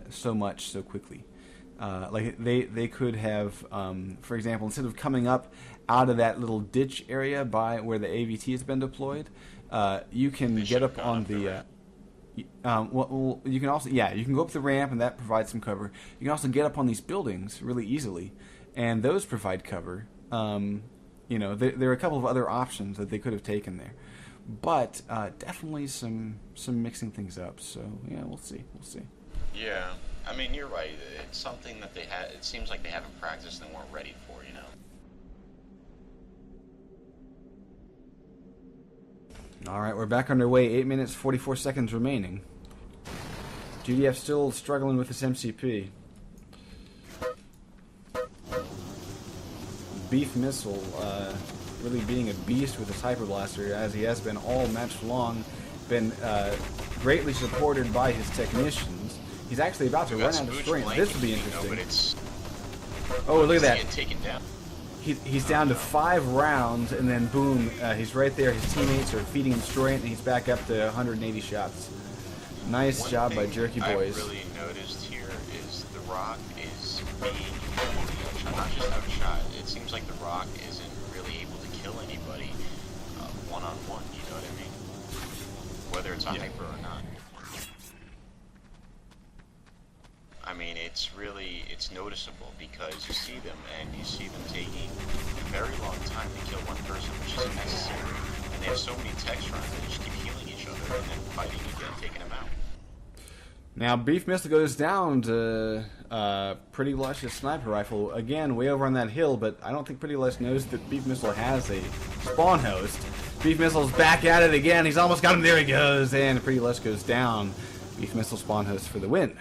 so much so quickly. Like they could have, for example, instead of coming up out of that little ditch area by where the AVT has been deployed, you can get up on the. Well, you can also, you can go up the ramp, and that provides some cover. You can also get up on these buildings really easily, and those provide cover. You know, there are a couple of other options that they could have taken there, but definitely some mixing things up. So yeah, we'll see. Yeah, I mean, you're right. It's something that they had. It seems like they haven't practiced and weren't ready for. You know. All right, we're back underway. 8 minutes 44 seconds remaining. GDF still struggling with this MCP. Beef Missile really being a beast with his Hyper Blaster, as he has been all match long. Been greatly supported by his technicians. He's actually about to run out of strength. This will be interesting. Oh, look at that. Taken down. He's down to 5 rounds, and then boom, he's right there. His teammates are feeding him straight, and he's back up to 180 shots. Nice job by Jerky boys. What I really noticed here is the Rock is being outshot, not just outshot. It seems like the Rock isn't really able to kill anybody. it's a hyper or not. I mean, it's noticeable because you see them and you see them taking a very long time to kill one person, which isn't necessary. And they have so many text runs that they just keep healing each other and then fighting again, taking them out. Now, Beef Missile goes down to Pretty Lush's sniper rifle. Again, way over on that hill, but I don't think Pretty Lush knows that Beef Missile has a spawn host. Beef Missile's back at it again. He's almost got him. There he goes. And Pretty Lush goes down. Beef Missile spawn host for the win.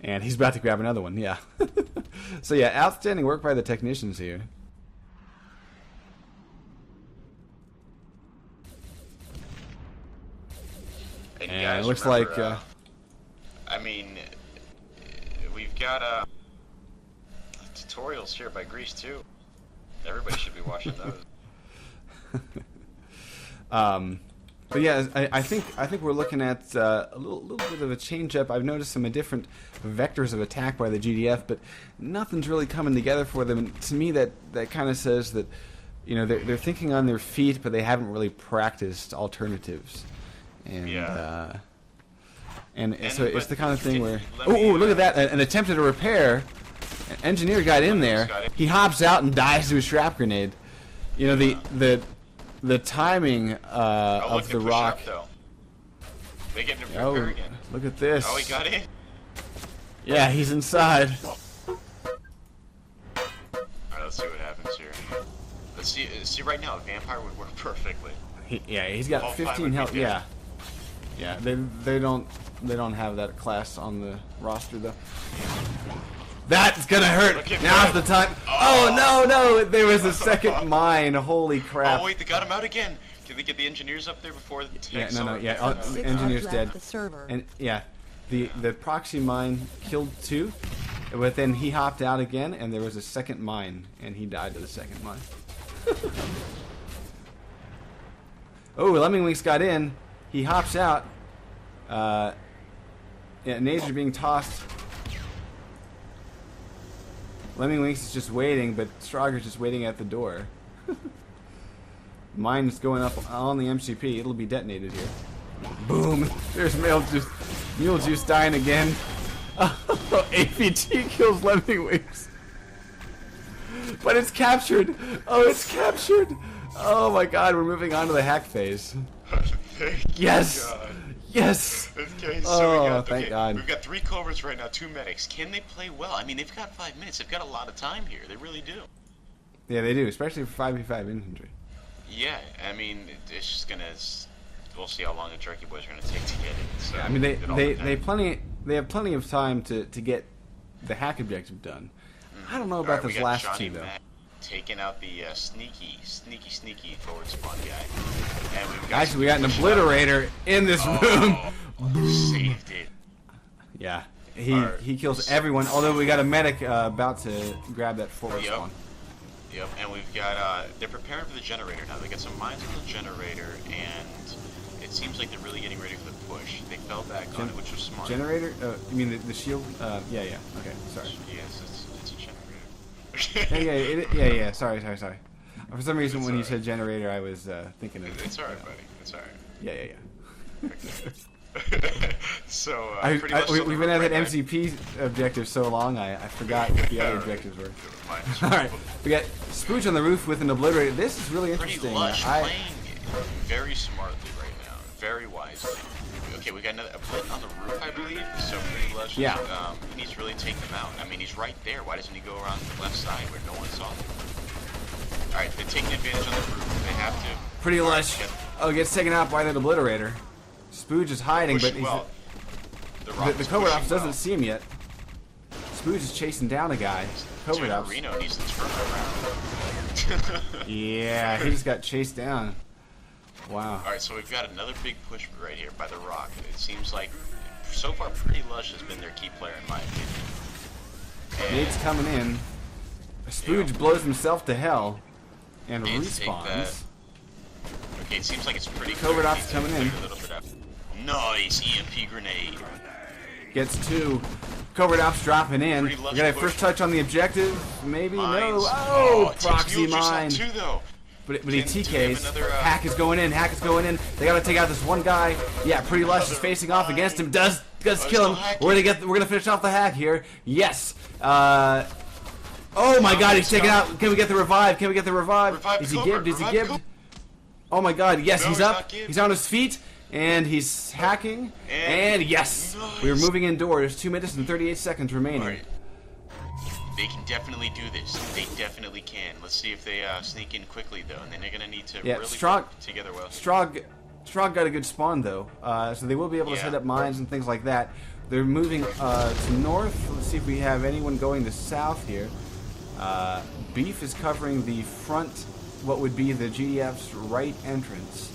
And he's about to grab another one, yeah. So yeah, outstanding work by the technicians here. And it looks like... I mean, we've got tutorials here by Grease too. Everybody should be watching those. But yeah, I think we're looking at a little bit of a change up. I've noticed some different vectors of attack by the GDF, but nothing's really coming together for them. And to me, that kind of says that, you know, they're thinking on their feet, but they haven't really practiced alternatives. And so it's the kind of thing where, oh, look at that! An attempted a repair. An engineer got in there. He hops out and dies to a shrap grenade. You know, the timing of the rock. They get him repair again. Look at this. Oh, he got in. Yeah, he's inside. Alright, let's see what happens here. Let's see right now, a vampire would work perfectly. He's got 15 health. Yeah, they don't have that class on the roster though. That's gonna hurt. Now's the time. Oh no! There was a second mine. Holy crap! Oh wait, they got him out again. Can they get the engineers up there before the tanks? Yeah, the engineer's dead. And yeah, the proxy mine killed 2, but then he hopped out again, and there was a second mine, and he died to the second mine. Oh, Lemmingwinks got in. He hops out. Nades are being tossed. Lemmingwinks is just waiting, but Strager's just waiting at the door. Mine's going up on the MCP. It'll be detonated here. Boom! There's Mule Juice dying again. APT kills Lemmingwinks. But it's captured! Oh, it's captured! Oh my god, we're moving on to the hack phase. Yes! Yes! Okay, so oh, thank God. We've got 3 culverts right now, 2 medics. Can they play well? I mean, they've got 5 minutes. They've got a lot of time here. They really do. Yeah, they do, especially for 5v5 infantry. Yeah, I mean, it's just gonna... We'll see how long the Jerky boys are gonna take to get it. So yeah, I mean, they have plenty of time to get the hack objective done. I don't know about this last 2 though. Taking out the sneaky forward spawn guy. And we've got we got an obliterator in this room. Saved it. Yeah, he kills everyone. Although we got a medic about to grab that forward spawn. Yep, and we've got they're preparing for the generator now. They got some mines on the generator, and it seems like they're really getting ready for the push. They fell back on it, which was smart. Generator? You mean the shield? Yeah. Okay, sorry. Yes, it's a generator. yeah. Sorry. For some reason, when you said generator, I was thinking of. It's alright, buddy. It's alright. Yeah. Okay. So we've been at that MCP objective so long, I forgot what the other objectives were. All right, we got Spooch on the roof with an obliterator. This is really interesting. Pretty Lush playing very smartly right now, very wisely. Okay, we got another blitz on the roof, I believe. So Pretty Lush, he needs to really take them out. I mean, he's right there. Why doesn't he go around the left side where no one saw him? All right, they're taking advantage on the roof. They have to. Pretty Lush. Gets taken out by that obliterator. Spooge is hiding, but the Covert Ops doesn't see him yet. Spooge is chasing down a guy. Covert Ops. Reno needs to turn around. Yeah, he just got chased down. Wow. Alright, so we've got another big push right here by the rock. It seems like, so far, Pretty Lush has been their key player, in my opinion. Nade's coming in. Spooge blows himself to hell and respawns. Okay, it seems like it's pretty Covert Ops coming in. Nice EMP grenade. Gets 2. Covert Ops dropping in. We got a first touch on the objective. Maybe? Mines. No. Oh, proxy mine. Too, though. but he do we have TKs. another, Hack is going in. Hack is going in. They gotta take out this one guy. Yeah, Pretty Lush is facing off against him. Does kill him. We're gonna finish off the Hack here. Yes. Oh my God, he's taken out. Can we get the revive? Can we get the revive? Is he gibbed? Is he gibbed? Oh my God, yes, he's up. He's on his feet, and he's hacking. And yes, we're moving indoors. 2 minutes and 38 seconds remaining. Right. They can definitely do this. They definitely can. Let's see if they sneak in quickly, though, and then they're gonna need to really work together well. Strog got a good spawn though, so they will be able to set up mines and things like that. They're moving to north. Let's see if we have anyone going to south here. Beef is covering the front, what would be the GDF's right entrance.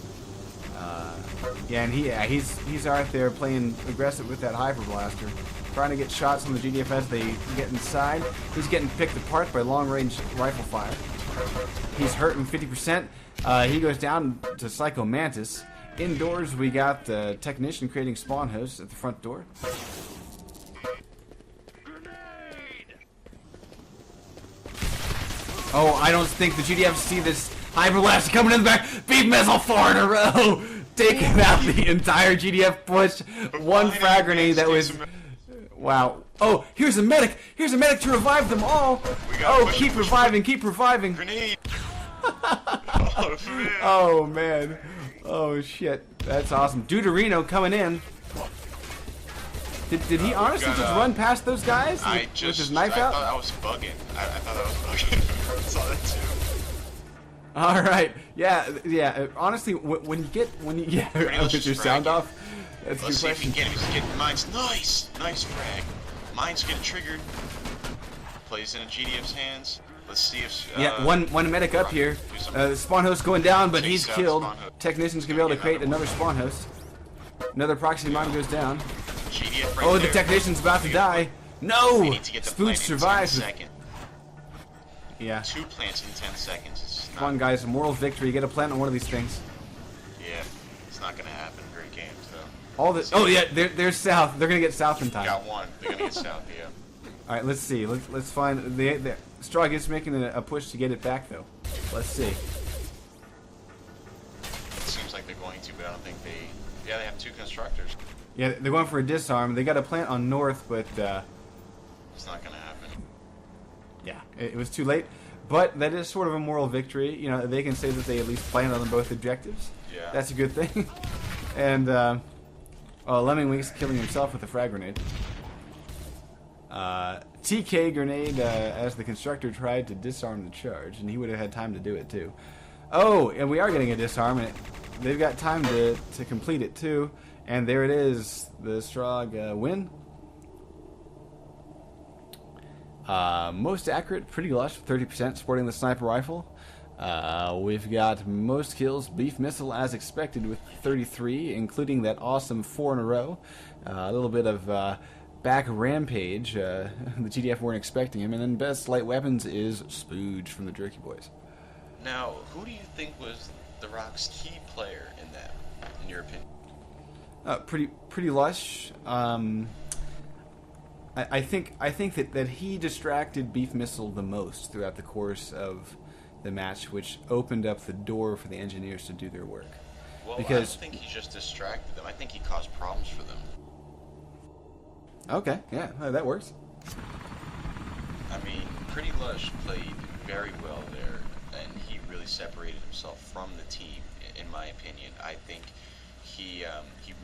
Yeah, and he's out there playing aggressive with that Hyper Blaster, trying to get shots on the GDF as they get inside. He's getting picked apart by long-range rifle fire. He's hurting 50%. He goes down to Psycho Mantis. Indoors, we got the technician creating spawn hosts at the front door. Oh, I don't think the GDF see this Hyper Blast coming in the back. Beef missile 4 in a row, taking out the entire GDF push. One frag grenade that was. Wow. Oh, here's a medic. Here's a medic to revive them all. Oh, keep reviving. Keep reviving. Grenade. Oh man. Oh shit. That's awesome. Deuterino coming in. Did he honestly just run past those guys with his knife out? I thought I was bugging. I thought I was bugging. I saw that too. All right. Yeah. Honestly, when you get your sound off. That's Let's see if we can get him. He's getting mines. Nice frag. Mines get triggered. Plays in a GDF's hands. Let's see if. One medic up here. Spawn host going down, but he's killed. Technician's gonna be able to create another spawn host. Another proxy mine goes down. GDF Oh, the technician's about to die. No! Spooch survives. Yeah. 2 plants in 10 seconds. Come on, guys. A moral victory. Get a plant on one of these things. Yeah, it's not gonna happen. Great games, though. All the. Oh yeah, they're south. They're gonna get south in time. Got one. They're gonna get south. Yeah. All right, let's see. Let's find the Strog is making a push to get it back though. Let's see. It seems like they're going to, but I don't think they. Yeah, they have 2 constructors. Yeah, they're going for a disarm. They got a plant on north, but it's not gonna happen. Yeah, it was too late. But that is sort of a moral victory. You know, they can say that they at least planned on both objectives. Yeah. That's a good thing. And Lemming Wings killing himself with a frag grenade. TK grenade as the constructor tried to disarm the charge, and he would have had time to do it too. Oh, and we are getting a disarm, and they've got time to complete it too. And there it is, the Strog win. Most accurate, Pretty Lush, 30%, sporting the sniper rifle. We've got most kills, Beef Missile as expected with 33, including that awesome 4 in a row. A little bit of back rampage. The GDF weren't expecting him. And then best light weapons is Spooge from the Jerky Boys. Now, who do you think was the Rock's key player in that, in your opinion? Pretty Lush. I think that he distracted Beef Missile the most throughout the course of the match, which opened up the door for the engineers to do their work. Well, because I don't think he just distracted them. I think he caused problems for them. Okay, yeah, that works. I mean, Pretty Lush played very well there, and he really separated himself from the team, in my opinion. I think he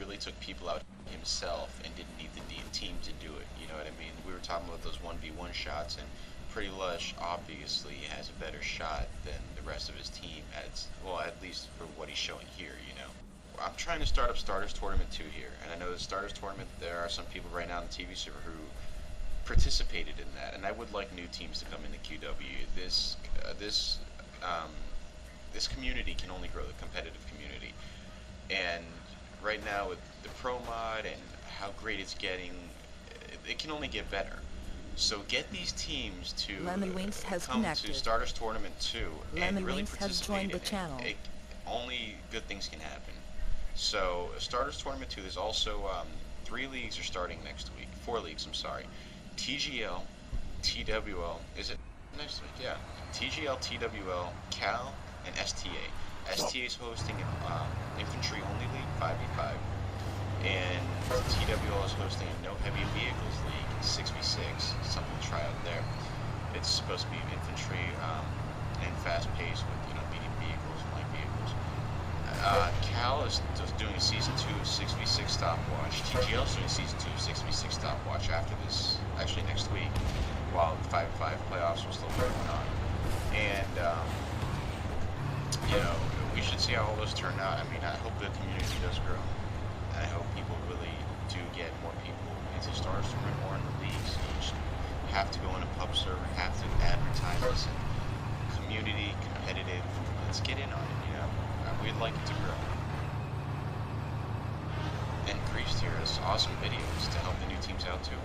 really took people out himself and didn't need the team to do it. You know what I mean? We were talking about those 1v1 shots, and Pretty Lush obviously has a better shot than the rest of his team, at least for what he's showing here, you know. I'm trying to start up Starters Tournament 2 here, and I know the Starters Tournament, there are some people right now on the TV server who participated in that, and I would like new teams to come into QW. This community can only grow, the competitive community, and right now with the Pro Mod and how great it's getting, it can only get better. So get these teams to come to Starters Tournament 2 and really participate in it. Only good things can happen. So Starters Tournament 2, there's also 3 leagues are starting next week. 4 leagues, I'm sorry. TGL, TWL, is it next week? Yeah. TGL, TWL, Cal, and STA. STA is hosting an infantry-only league, 5v5, and TWL is hosting a no heavy vehicles league, 6v6. Something to try out there. It's supposed to be infantry and fast-paced with medium vehicles and light vehicles. Cal is doing a season 2 of 6v6 stopwatch. TGL is doing season 2 of 6v6 stopwatch after this, actually next week, while the 5v5 playoffs are still going on. And we should see how all those turn out. I mean, I hope the community does grow, and I hope people really do get more people into Stars to win more in the leagues. You just have to go in a pub server, have to advertise. Listen, community, competitive. Let's get in on it. We'd like it to grow. And Priest here has awesome videos to help the new teams out too.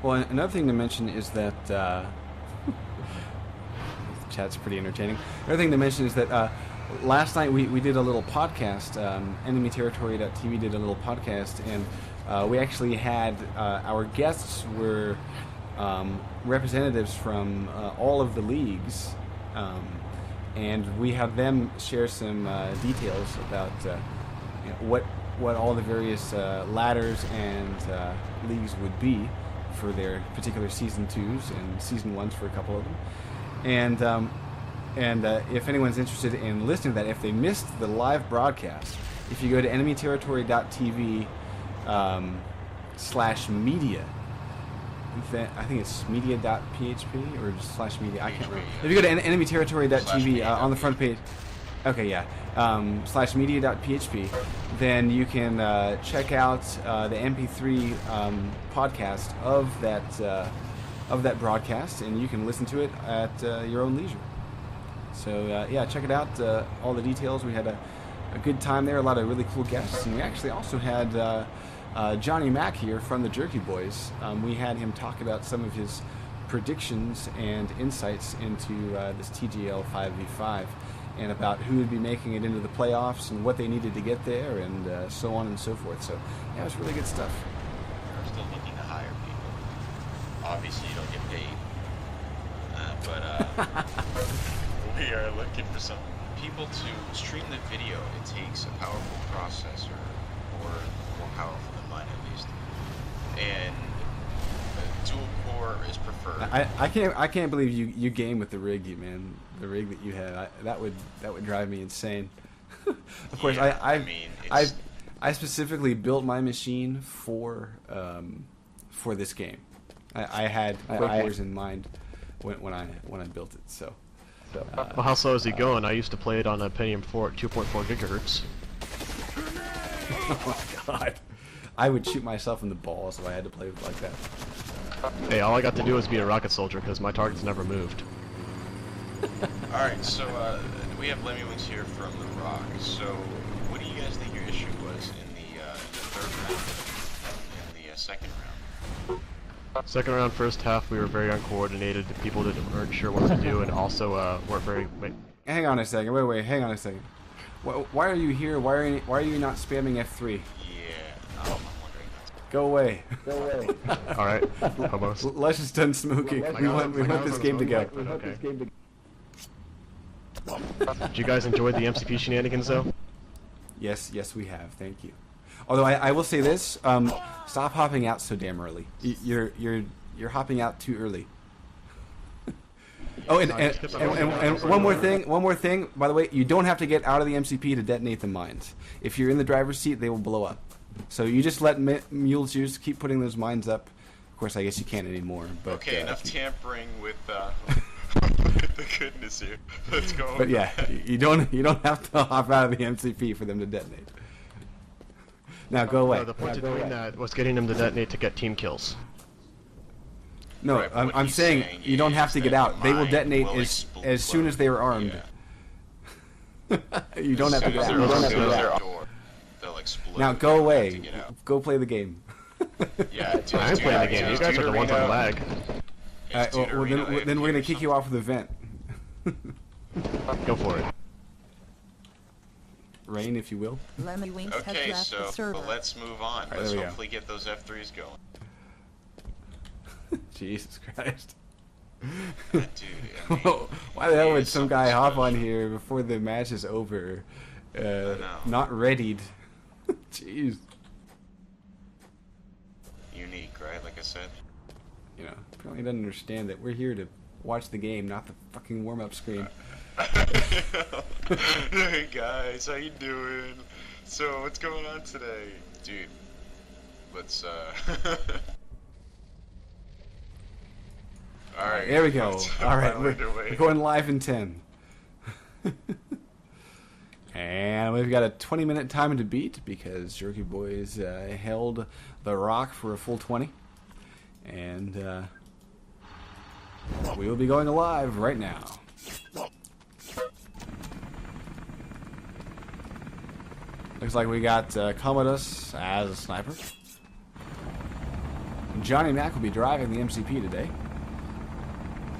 Well, another thing to mention is that the chat's pretty entertaining. Another thing to mention is that last night we did a little podcast. EnemyTerritory.tv did a little podcast, and we actually had our guests were representatives from all of the leagues. And we have them share some details about what all the various ladders and leagues would be for their particular season 2s and season 1s for a couple of them. And if anyone's interested in listening to that, if they missed the live broadcast, if you go to enemyterritory.tv /media. I think it's media.php or just /media. I can't remember. If you go to enemyterritory.tv on the front page, okay, yeah, /media.php, then you can check out the MP3 podcast of that broadcast, and you can listen to it at your own leisure. So yeah, check it out. All the details. We had a good time there. A lot of really cool guests, and we actually also had. Johnny Mack here from the Jerky Boys. We had him talk about some of his predictions and insights into this TGL 5v5 and about who would be making it into the playoffs and what they needed to get there and so on and so forth. So yeah, it was really good stuff. We're still looking to hire people. Obviously you don't get paid. But we are looking for some people to stream the video. It takes a powerful processor or more powerful than mine at least, and dual core is preferred. I can't believe you game with the rig, man. The rig that you have, that would drive me insane. Of course, I specifically built my machine for this game. I had Quake Wars in mind when I built it. So. Well, how slow is he going? I used to play it on a Pentium 4 at 2.4 gigahertz. Oh my god. I would shoot myself in the balls if I had to play with it like that. Hey, all I got to do was be a rocket soldier because my targets never moved. Alright, so we have Lemmy Wings here from The Rock. So, what do you guys think your issue was in the third round and the second round? Second round, first half, we were very uncoordinated. People weren't sure what to do, and also weren't very. Wait. Hang on a second. Wait. Hang on a second. Why are you here? Why are you not spamming F3? Yeah, I'm wondering. Go away. All right, homos. Let's just done smoking. We want this game to go. Okay. Did you guys enjoy the MCP shenanigans, though? Yes, we have. Thank you. Although I will say this: stop hopping out so damn early. You're hopping out too early. Oh, and one more thing. By the way, you don't have to get out of the MCP to detonate the mines. If you're in the driver's seat, they will blow up. So you just let mules just keep putting those mines up. Of course, I guess you can't anymore. But okay, enough tampering with the goodness here. Let's go. But yeah, you don't have to hop out of the MCP for them to detonate. Now go away. No, the point of doing that was getting them to detonate to get team kills. No, right, I'm saying you don't have to get out. They will detonate as soon as they are armed. Yeah. You don't have to get out. They'll explode. Now go away. Go play the game. Yeah, I'm playing the game. You guys are the ones on lag. Well, then we're gonna kick you off with the vent. Go for it. Rain, if you will. Okay, so let's move on. Right, let's hopefully get those F3s going. Jesus Christ. Dude, I mean, why the hell would is some something guy hop on special. here before the match is over? know. Not readied. Jeez. Unique, right? Like I said. You know, apparently doesn't understand that we're here to watch the game, not the fucking warm-up screen. Hey guys, how you doing? So what's going on today, dude? Let's All right. There we go. let's All right, finally we're underway. going live in 10. And we've got a 20-minute time to beat because Jerky Boys held the rock for a full 20. And we will be going live right now. Looks like we got Commodus as a sniper. Johnny Mac will be driving the MCP today.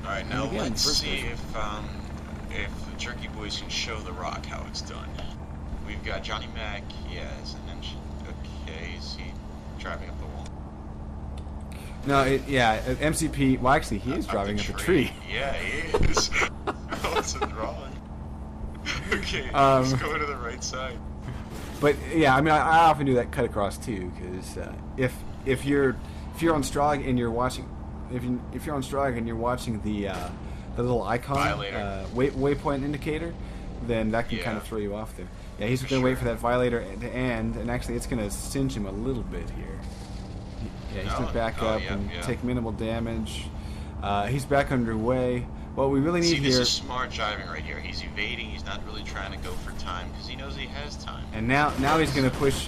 All right, now again, let's first see if the Jerky Boys can show the rock how it's done. We've got Johnny Mac, yes, and then okay, is he driving up the wall? No, MCP. Well, actually, he is driving up a tree. Yeah, he is. I wasn't wrong. Okay, let's go to the right side. But yeah, I mean, I often do that cut across too, because if you're on Strog and you're watching, if you're on Strog and you're watching the little icon waypoint indicator, then that can kind of throw you off there. Yeah, he's going to wait for that violator to end, and actually it's going to singe him a little bit here. Yeah, he's going to back up and take minimal damage. He's back underway. What we really need this here. is smart driving right here. He's evading. He's not really trying to go for time because he knows he has time. And now he's going to push.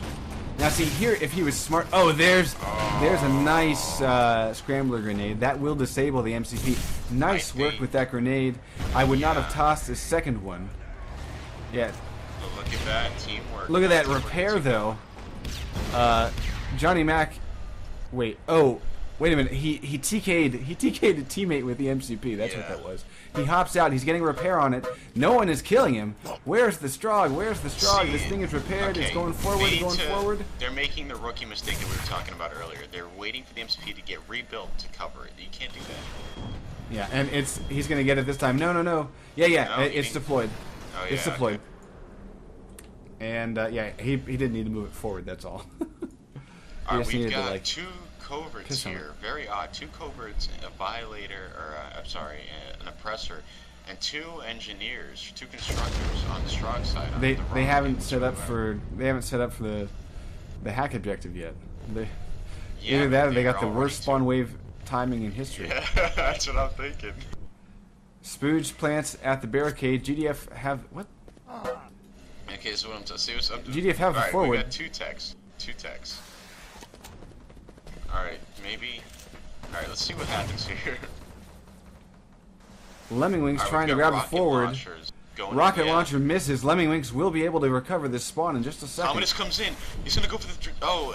Now see here, if he was smart. Oh, there's a nice scrambler grenade that will disable the MCP. Nice work with that grenade. I would not have tossed a second one. Yeah. But look at that teamwork. Look at that repair though. Johnny Mac. Wait. Oh. Wait a minute, he TK'd a teammate with the MCP, that's what that was. He hops out, he's getting repair on it, no one is killing him. Where's the Strog? Where's the Strog? This thing is repaired, it's going forward, They're making the rookie mistake that we were talking about earlier. They're waiting for the MCP to get rebuilt to cover it. You can't do that. Yeah, and he's gonna get it this time. No. Yeah, it's deployed. Oh, yeah, it's deployed. Okay. And yeah, he didn't need to move it forward, that's all. We've got two coverts here, very odd. Two coverts, a violator, or I'm sorry, an oppressor, and two engineers, two constructors on the Strog side. They haven't set up for the hack objective yet. Either that or they got the worst spawn wave timing in history. Yeah, that's what I'm thinking. Spooge plants at the barricade. GDF have what? Okay, so what I'm saying. GDF have a forward. We got two techs. Alright, maybe. Alright, let's see what happens here. Lemmingwings trying to grab it forward. Rocket launcher misses. Lemmingwings will be able to recover this spawn in just a second. Commodus comes in. He's gonna go for the. Oh,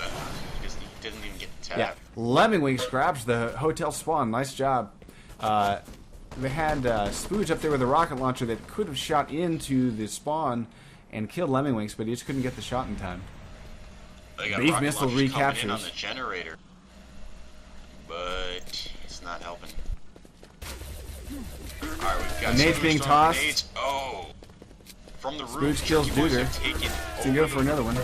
he didn't even get the tap. Yeah, Lemmingwings grabs the hotel spawn. Nice job. They had Spooge up there with a rocket launcher that could have shot into the spawn and killed Lemmingwings, but he just couldn't get the shot in time. Beef missile recaptures. On the generator. But it's not helping. Alright, we've got nades being tossed. Nades. Oh! From the roof. Spooge kills Duder. He's gonna go for another one.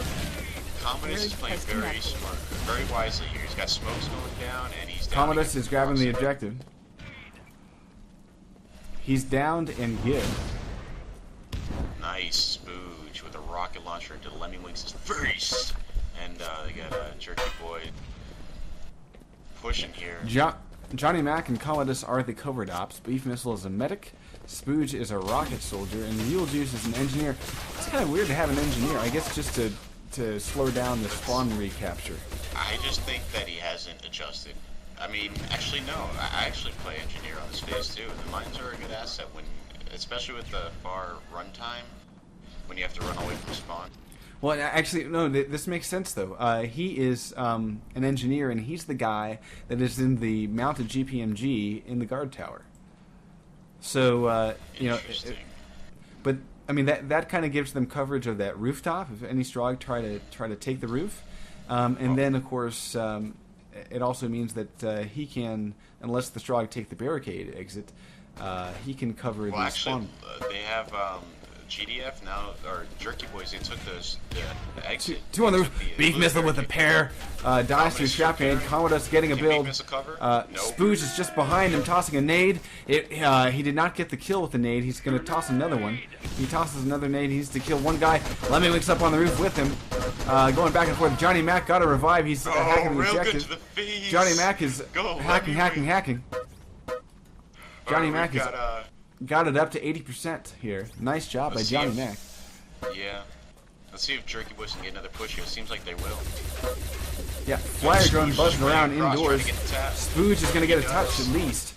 Commodus is playing very smart, very wisely here. He's got smokes going down, and he's down. Commodus is grabbing the objective. He's downed and good. Nice Spooge with a rocket launcher into Lemmingwings' face. And they got a Jerky Boy pushing here. Johnny Mac and Commodus are the covert ops. Beef Missile is a medic. Spooge is a rocket soldier, and Mule Juice is an engineer. It's kind of weird to have an engineer. I guess just to slow down the spawn recapture. I just think that he hasn't adjusted. I mean, actually no. I actually play engineer on this phase too. The mines are a good asset when, especially with the far runtime, when you have to run away from spawn. Well, actually, no, this makes sense, though. He is an engineer, and he's the guy that is in the mounted GPMG in the guard tower. So, you know, but, I mean, that kind of gives them coverage of that rooftop, if any Strog try to take the roof. And then, of course, it also means that he can, unless the Strogg take the barricade exit, he can cover the actually, spawn. They have GDF now, or Jerky Boys. They took the exit. Two on the roof. Beef Missile with a pair. Dies through Strap Nade. Commodus getting a build. Spooge is just behind him, tossing a nade. He did not get the kill with the nade. He's going to toss another one. He tosses another nade. He needs to kill one guy. Lemmiwinks up on the roof with him. Going back and forth. Johnny Mac got a revive. He's hacking the objective. Johnny Mac is hacking. Johnny Mac is got it up to 80% here. Nice job by Johnny Mac. Yeah. Let's see if Jerky Boys can get another push here. It seems like they will. Yeah, flyer drone buzzing around indoors. Spooge is going to get a touch at least.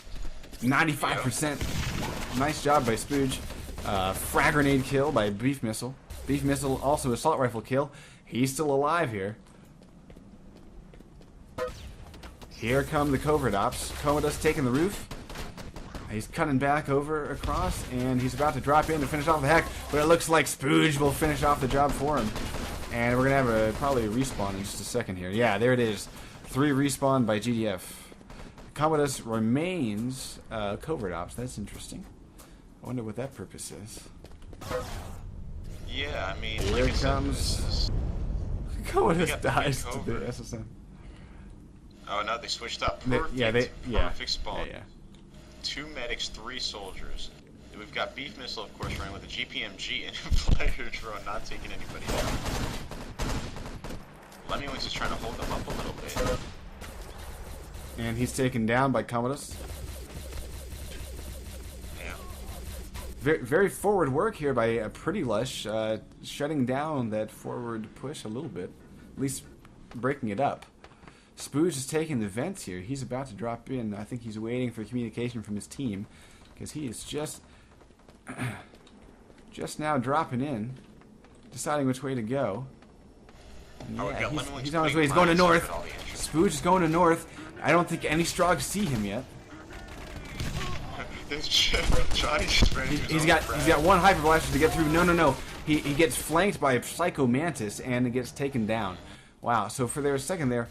95%. Nice job by Spooge. Frag grenade kill by Beef Missile. Beef Missile also assault rifle kill. He's still alive here. Here come the covert ops. Commodus taking the roof. He's cutting back over across, and he's about to drop in to finish off the hack, but it looks like Spooge will finish off the job for him. And we're going to have probably a respawn in just a second here. Yeah, there it is. 3 respawn by GDF. Commodus remains covert ops. That's interesting. I wonder what that purpose is. Yeah, I mean, here comes... Commodus dies to the SSM. Oh, no, they switched up. Perfect spawn. Yeah. 2 medics, 3 soldiers. We've got Beef Missile, of course, running with a GPMG and a flyer drone, not taking anybody down. Lemmiwinks is trying to hold them up a little bit. And he's taken down by Commodus. Yeah. Very forward work here by Pretty Lush, shutting down that forward push a little bit, at least breaking it up. Spooge is taking the vents here. He's about to drop in. I think he's waiting for communication from his team, because he is just now dropping in, deciding which way to go. Yeah, he's on his way. He's going to north. Spooge is going to north. I don't think any Stroggs see him yet. He's got one hyper blaster to get through. No. He gets flanked by a Psycho Mantis and gets taken down. Wow. So for a second there,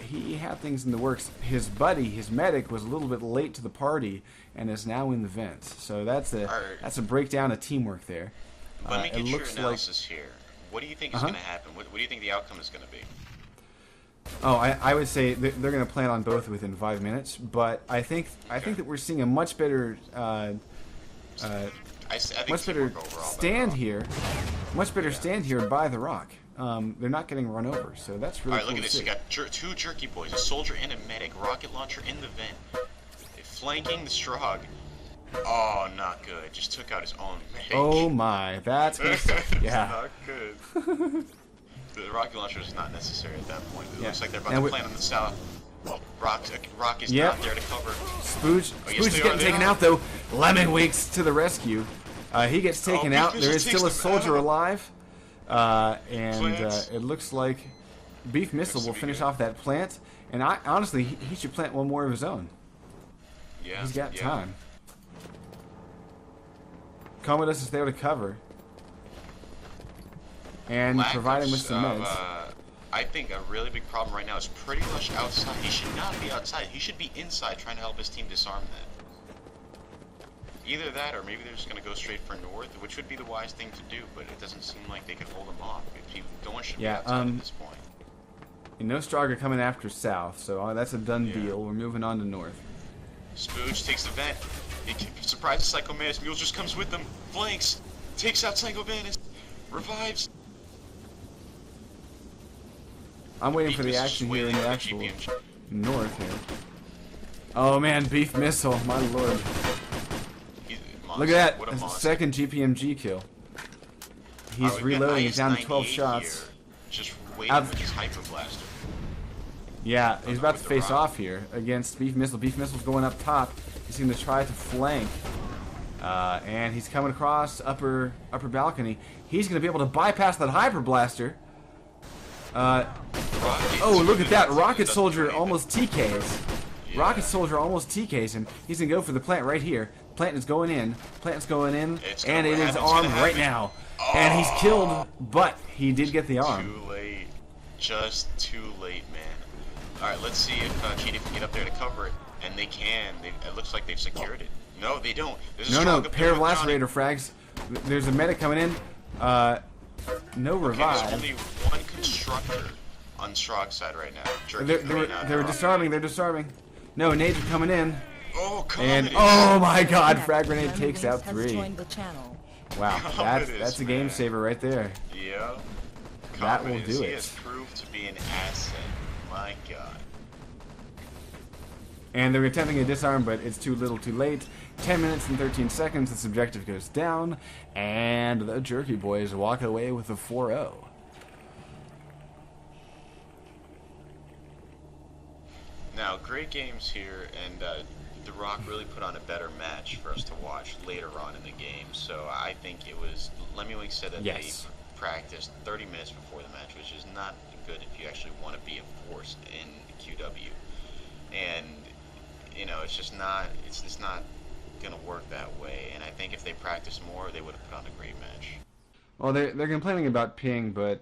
he had things in the works. His buddy, his medic, was a little bit late to the party and is now in the vents. So that's a breakdown of teamwork there. Let me get your analysis here. What do you think is going to happen? What do you think the outcome is going to be? Oh, I would say they're going to plan on both within 5 minutes, but I think that we're seeing a much better stand here by the rock. They're not getting run over, so that's really cool. Alright, look at this. You got 2 Jerky Boys, a soldier and a medic, rocket launcher in the vent, flanking the Strogg. Oh, not good. Just took out his own medic. Oh my, that's yeah. Not good. The rocket launcher is not necessary at that point. It looks like they're about to plan on the south. Rock is not there to cover. Spooge is getting taken out though. Lemmiwinks to the rescue. He gets taken out. There is still a soldier alive. It looks like Beef Missile will finish off that plant. And honestly, he should plant one more of his own. Yeah, he's got time. Commodus is there to cover. And provide him with some meds. I think a really big problem right now is Pretty Lush outside. He should not be outside. He should be inside trying to help his team disarm that. Either that, or maybe they're just going to go straight for north, which would be the wise thing to do, but it doesn't seem like they can hold him off. No one should be outside at this point. And no Strogg are coming after south, so that's a done deal. We're moving on to north. Spooge takes the vent. He surprises Psycho Mantis. Mule just comes with them. Flanks. Takes out Psycho Mantis. Revives. I'm waiting for the action here in the actual north here. Oh man, Beef Missile, my lord. Look at that, that's a second GPMG kill. He's reloading, he's down to 12 shots. Just waiting for his hyper blaster. Yeah, he's about to face off here against Beef Missile. Beef Missile's going up top. He's going to try to flank. And he's coming across upper balcony. He's going to be able to bypass that hyper blaster. Oh, look at that. Rocket Soldier almost TKs. Rocket Soldier almost TKs him. He's going to go for the plant right here. Plant is going in. Plant's going in. And it is armed right now. And he's killed, but he did get the arm. Too late. Just too late, man. Alright, let's see if Cheetah can get up there to cover it. And they can. It looks like they've secured it. No, they don't. There's a No, Strog up pair there of with Johnny. lacerator frags. There's a medic coming in. No Okay, revive. there's only one constructor on Strog's side right now. Jerky, They were disarming. They're disarming. No, nades are coming in. Oh, And comedy. oh my God, frag grenade takes out 3. Wow, Comedy, that's a game man. saver right there. Yeah. That will Confidence. do He it. has proved to be an asset. My God. And they're attempting a disarm, but it's too little, too late. 10 minutes and 13 seconds. This objective goes down, and the Jerky boys walk away with a 4-0. Now, great games here, and The Rock really put on a better match for us to watch later on in the game. So I think it was. Lemmy said that Yes. they practiced 30 minutes before the match, which is not good if you actually want to be a force in QW. And you know, it's just not. It's not gonna work that way. And I think if they practiced more, they would have put on a great match. Well, they're complaining about ping, but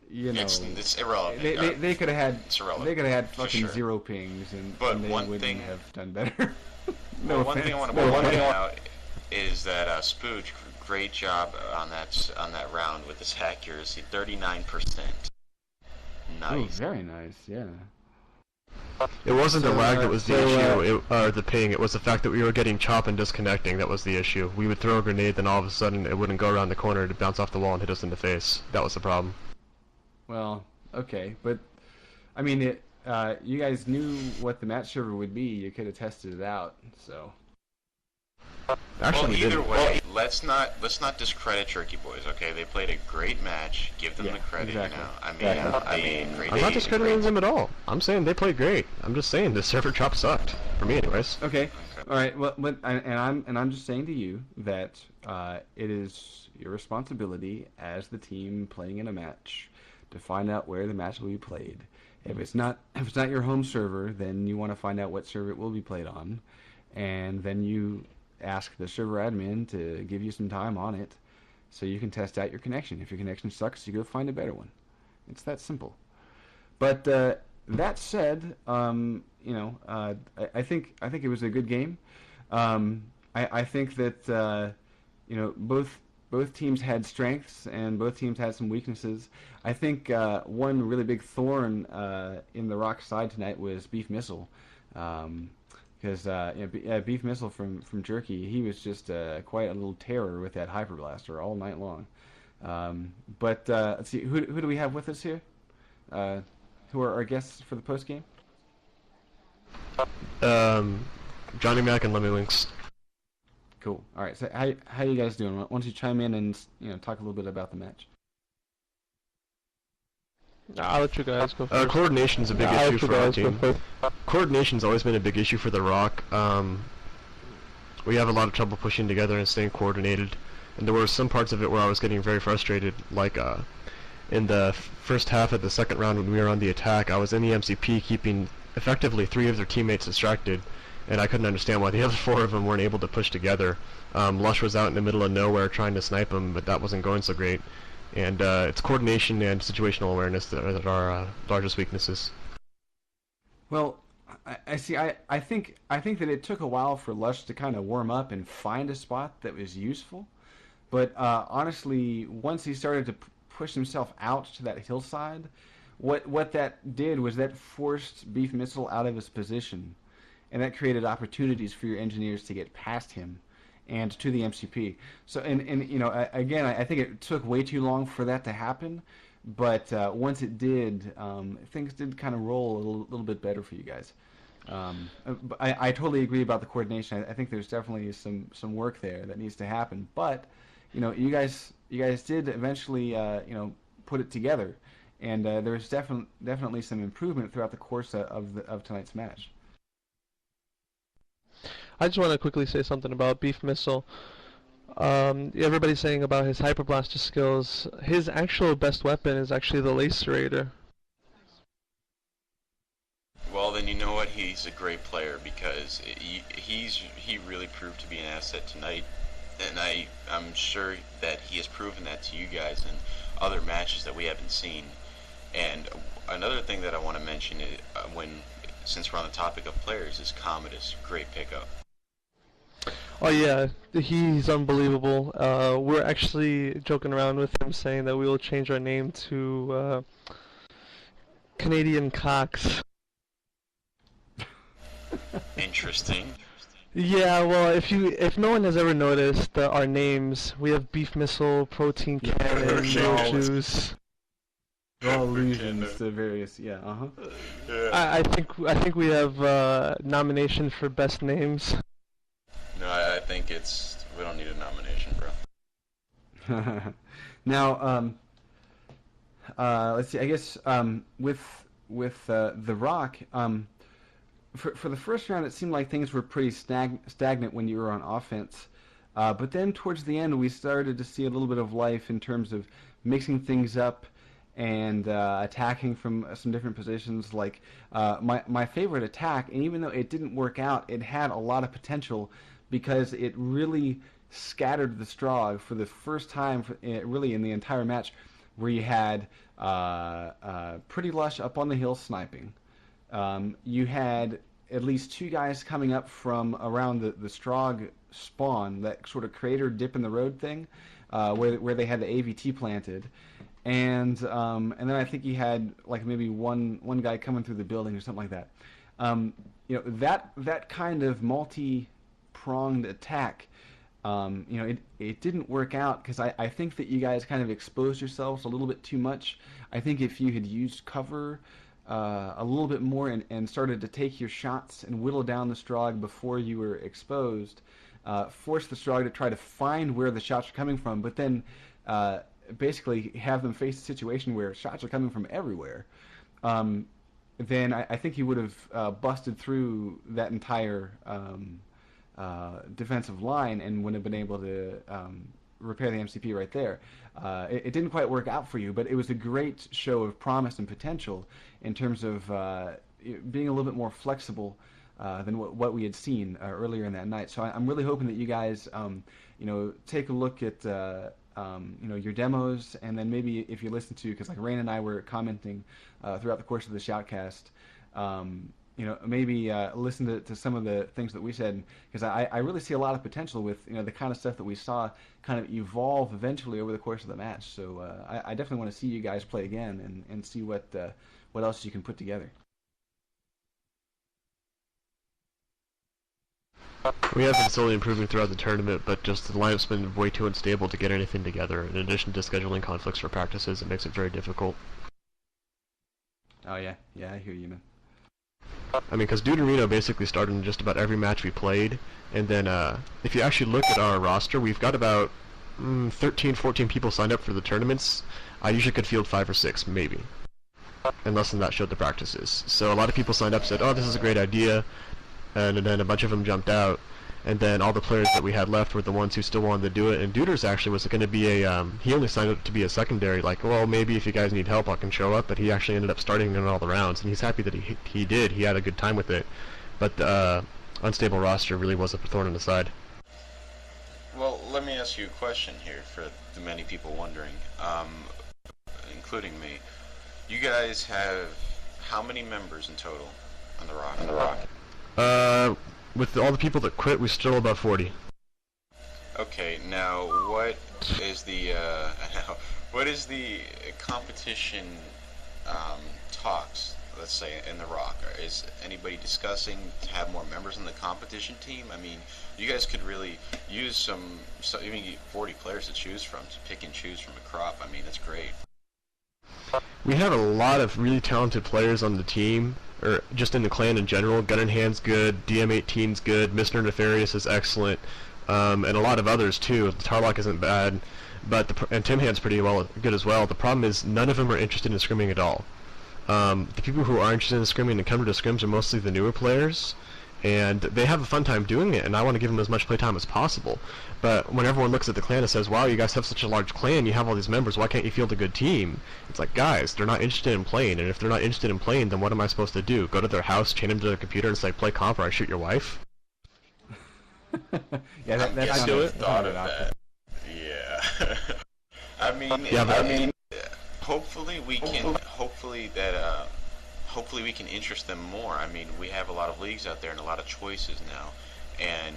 you know, It's irrelevant. they could have had It's irrelevant, they could have had for fucking sure. 0 pings, and But they one wouldn't thing- have done better. No Well, one thing I want to offense. point out is that Spooge, great job on that round with his accuracy, 39%. Ooh, Nice. very nice, yeah. It wasn't the So, lag that was the so, issue, or the ping. It was the fact that we were getting chop and disconnecting that was the issue. We would throw a grenade, then all of a sudden it wouldn't go around the corner, it'd bounce off the wall and hit us in the face. That was the problem. Well, okay, but I mean, you guys knew what the match server would be. You could have tested it out, so. Actually, Well, we either didn't. way, let's not discredit Jerky Boys. Okay, they played a great match. Give them Yeah, the credit. exactly. You know, I Exactly. mean, great. I'm not day, discrediting great- them at all. I'm saying they played great. I'm just saying the server chop sucked. For me, anyways. Okay. All right. Well, I'm just saying to you that it is your responsibility as the team playing in a match to find out where the match will be played. If it's not your home server, then you want to find out what server it will be played on, and then you ask the server admin to give you some time on it, so you can test out your connection. If your connection sucks, you go find a better one. It's that simple. But that said, I think it was a good game. I think that both teams had strengths and both teams had some weaknesses. I think one really big thorn in the Rock side tonight was Beef Missile, because Beef Missile from Jerky, he was just quite a little terror with that Hyper Blaster all night long. But let's see, who do we have with us here? Who are our guests for the post game? Johnny Mac and Lemmy Winks. Cool. All right. So how you guys doing? Why don't you chime in and talk a little bit about the match? I'll let you guys go first. Coordination's a big I'll issue let you for our guys go team. first. Coordination's always been a big issue for the Rock. We have a lot of trouble pushing together and staying coordinated. And there were some parts of it where I was getting very frustrated, like in the first half of the second round when we were on the attack, I was in the MCP keeping effectively 3 of their teammates distracted, and I couldn't understand why the other 4 of them weren't able to push together. Lush was out in the middle of nowhere trying to snipe him, but that wasn't going so great. And it's coordination and situational awareness that are our largest weaknesses. Well, I see. I think that it took a while for Lush to kind of warm up and find a spot that was useful. But honestly, once he started to push himself out to that hillside, what that did was that forced Beef Missile out of his position, and that created opportunities for your engineers to get past him and to the MCP. So, and again, I think it took way too long for that to happen, but once it did, things did kind of roll a little bit better for you guys. But I totally agree about the coordination. I think there's definitely some work there that needs to happen. But you guys did eventually put it together, and there's definitely some improvement throughout the course of tonight's match. I just want to quickly say something about Beef Missile. Everybody's saying about his Hyper Blaster skills. His actual best weapon is actually the Lacerator. Well, then you know what? He's a great player because he really proved to be an asset tonight, and I'm sure that he has proven that to you guys in other matches that we haven't seen. And another thing that I want to mention is, since we're on the topic of players, is Commodus. Great pickup. Oh yeah, he's unbelievable. We're actually joking around with him saying that we will change our name to Canadian Cox. Interesting. Yeah, well, if no one has ever noticed our names, we have Beef Missile, Protein Cannon, No Juice. All allusions to various, yeah, I think we have nomination for best names. No, I think we don't need a nomination, bro. Now, let's see. I guess with The Rock, for the first round, it seemed like things were pretty stagnant when you were on offense. But then towards the end, we started to see a little bit of life in terms of mixing things up and attacking from some different positions. Like my favorite attack, and even though it didn't work out, it had a lot of potential because it really scattered the Strogg for the first time, really in the entire match, where you had Pretty Lush up on the hill sniping. You had at least 2 guys coming up from around the Strogg spawn, that sort of crater dip in the road thing, where they had the AVT planted, and then I think you had like maybe one guy coming through the building or something like that. You know, that kind of multi-pronged attack, you know, it didn't work out because I think that you guys kind of exposed yourselves a little bit too much. I think if you had used cover a little bit more and started to take your shots and whittle down the Strogg before you were exposed, force the Strogg to try to find where the shots are coming from, but then basically have them face a situation where shots are coming from everywhere, then I think you would have busted through that entire defensive line and would have been able to repair the MCP right there. It didn't quite work out for you, but it was a great show of promise and potential in terms of being a little bit more flexible than what we had seen earlier in that night. So I'm really hoping that you guys, you know, take a look at you know, your demos, and then maybe if you listen to, because like Rain and I were commenting throughout the course of the shoutcast, you know, maybe listen to some of the things that we said, because I really see a lot of potential with, you know, the kind of stuff that we saw kind of evolve eventually over the course of the match. So I definitely want to see you guys play again and see what else you can put together. We have been slowly improving throughout the tournament, but just the lineup's been way too unstable to get anything together. In addition to scheduling conflicts for practices, it makes it very difficult. Oh yeah, I hear you, man. I mean, because Deuterino basically started in just about every match we played, and then if you actually look at our roster, we've got about 13, 14 people signed up for the tournaments. I usually could field 5 or 6, maybe. And less than that showed the practices. So a lot of people signed up, said, oh, this is a great idea, and then a bunch of them jumped out, and then all the players that we had left were the ones who still wanted to do it. And Deuters actually was going to be a, he only signed up to be a secondary, like, well, maybe if you guys need help, I can show up, but he actually ended up starting in all the rounds, and he's happy that he did. He had a good time with it, but the unstable roster really was a thorn in the side. Well, let me ask you a question here for the many people wondering, including me. You guys have how many members in total on the Rock? With all the people that quit, we're still about 40. Okay, now what is the competition talks, let's say, in the Rock? Is anybody discussing to have more members in the competition team? I mean, you guys could really use even 40 players to choose from, to pick and choose from a crop. I mean, that's great. We have a lot of really talented players on the team, or just in the clan in general. Gun in Hand's good, DM18's good, Mr. Nefarious is excellent, and a lot of others too. Tarlock isn't bad, but and Tim Hand's pretty good as well. The problem is none of them are interested in scrimming at all. The people who are interested in scrimming and come to scrims are mostly the newer players, and they have a fun time doing it, and I want to give them as much playtime as possible. But when everyone looks at the clan and says, wow, you guys have such a large clan, you have all these members, why can't you field a good team? It's like, guys, they're not interested in playing, and if they're not interested in playing, then what am I supposed to do? Go to their house, chain them to their computer, and say, play comp or I shoot your wife? Yeah, that's thought of that. Yeah. I mean, hopefully we can. Hopefully we can interest them more. I mean, we have a lot of leagues out there and a lot of choices now. And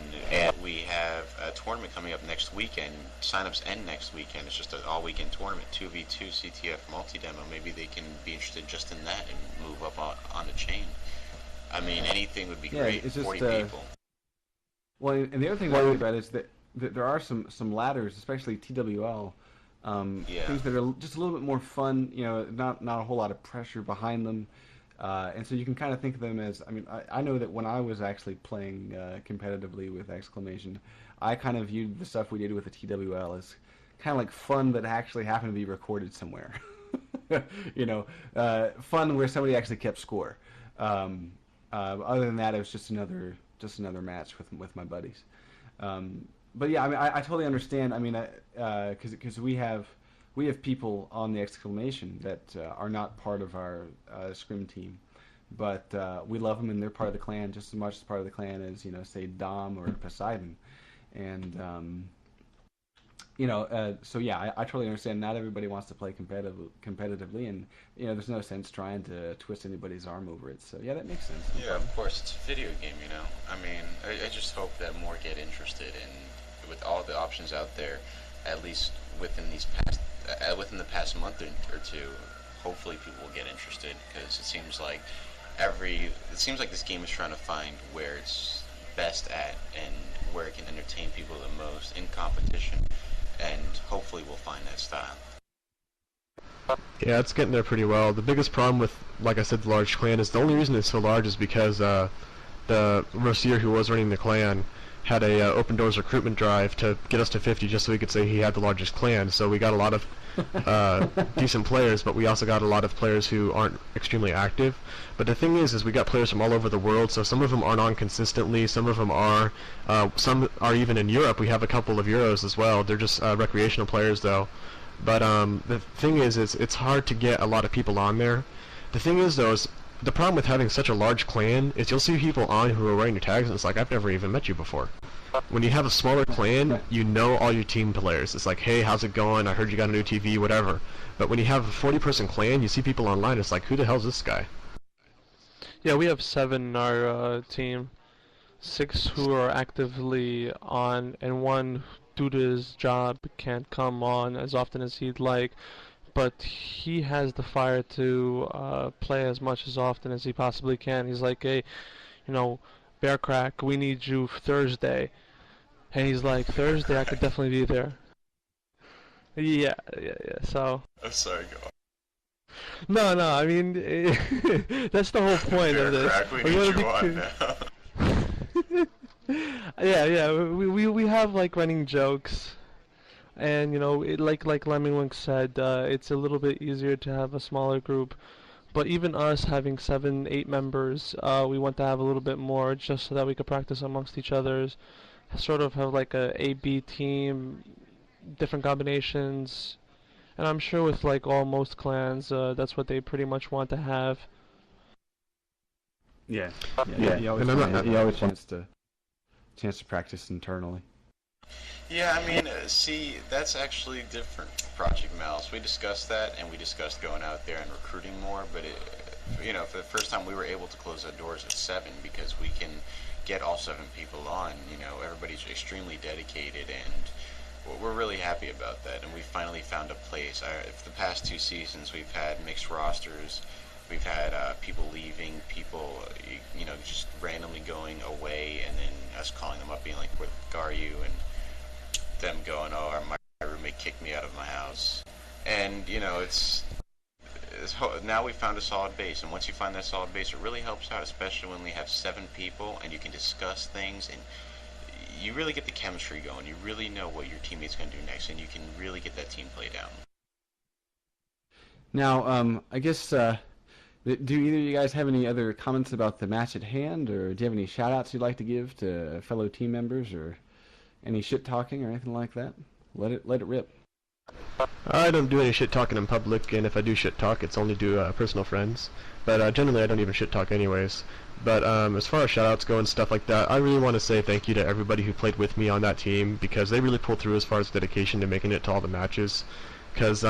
we have a tournament coming up next weekend. Signups end next weekend. It's just an all-weekend tournament, 2v2 CTF multi-demo. Maybe they can be interested just in that and move up on the chain. I mean, anything would be great. It's just, 40 people. Well, and the other thing I think about is that there are some ladders, especially TWL, things that are just a little bit more fun. You know, not a whole lot of pressure behind them. And so you can kind of think of them as, I mean, I know that when I was actually playing competitively with Exclamation, I kind of viewed the stuff we did with the TWL as kind of like fun that actually happened to be recorded somewhere. You know, fun where somebody actually kept score. Other than that, it was just another match with my buddies. But yeah, I mean, I totally understand. I mean, because we have people on the Exclamation that are not part of our scrim team, but we love them and they're part of the clan just as much as part of the clan as, you know, say Dom or Poseidon, and you know, so yeah, I totally understand. Not everybody wants to play competitively, and you know, there's no sense trying to twist anybody's arm over it. So yeah, that makes sense. Yeah, of course, it's a video game, you know. I mean, I just hope that more get interested in, with all the options out there, at least within the past month or two. Hopefully, people will get interested, because it seems like this game is trying to find where it's best at and where it can entertain people the most in competition. And hopefully we'll find that style. Yeah, it's getting there pretty well. The biggest problem with, like I said, the large clan is the only reason it's so large is because the Rosier who was running the clan had a open doors recruitment drive to get us to 50 just so he could say he had the largest clan. So we got a lot of decent players, but we also got a lot of players who aren't extremely active. But the thing is we got players from all over the world, so some of them aren't on consistently, some of them are. Some are even in Europe. We have a couple of Euros as well. They're just recreational players, though. But the thing is it's hard to get a lot of people on there. The thing is, though, is the problem with having such a large clan is you'll see people on who are wearing your tags, and it's like, I've never even met you before. When you have a smaller clan, you know all your team players. It's like, hey, how's it going? I heard you got a new TV, whatever. But when you have a 40-person clan, you see people online, it's like, who the hell's this guy? Yeah, we have 7 in our team. 6 who are actively on, and 1, due to his job, can't come on as often as he'd like. But he has the fire to play as much as often as he possibly can. He's like, hey, you know, Bear Crack, we need you Thursday. And he's like, Thursday, I could definitely be there. Yeah, so... I'm sorry, go on. No, I mean, that's the whole point of this. Bear Crack, we need you on now. Yeah, we have, like, running jokes. And, you know, like Lemmingwink said, it's a little bit easier to have a smaller group. But even us having 7, 8 members, we want to have a little bit more just so that we could practice amongst each other's. Sort of have like a A-B team, different combinations. And I'm sure with like most clans, that's what they pretty much want to have. Yeah. You always chance to practice internally. Yeah, I mean, see, that's actually different, Project Mouse. We discussed that, and we discussed going out there and recruiting more, but, you know, for the first time we were able to close our doors at 7 because we can get all 7 people on. You know, everybody's extremely dedicated, and we're really happy about that, and we finally found a place. For the past 2 seasons, we've had mixed rosters. We've had people leaving, people, you know, just randomly going away, and then us calling them up being like, where are you? And them going, oh, my roommate kicked me out of my house. And, you know, now we found a solid base, and once you find that solid base, it really helps out, especially when we have 7 people, and you can discuss things, and you really get the chemistry going. You really know what your teammate's going to do next, and you can really get that team play down. Now, I guess, do either of you guys have any other comments about the match at hand, or do you have any shout-outs you'd like to give to fellow team members, or any shit talking or anything like that? Let it rip. I don't do any shit talking in public, and if I do shit talk, it's only to personal friends. But generally, I don't even shit talk anyways. But as far as shoutouts go and stuff like that, I really want to say thank you to everybody who played with me on that team, because they really pulled through as far as dedication to making it to all the matches. Because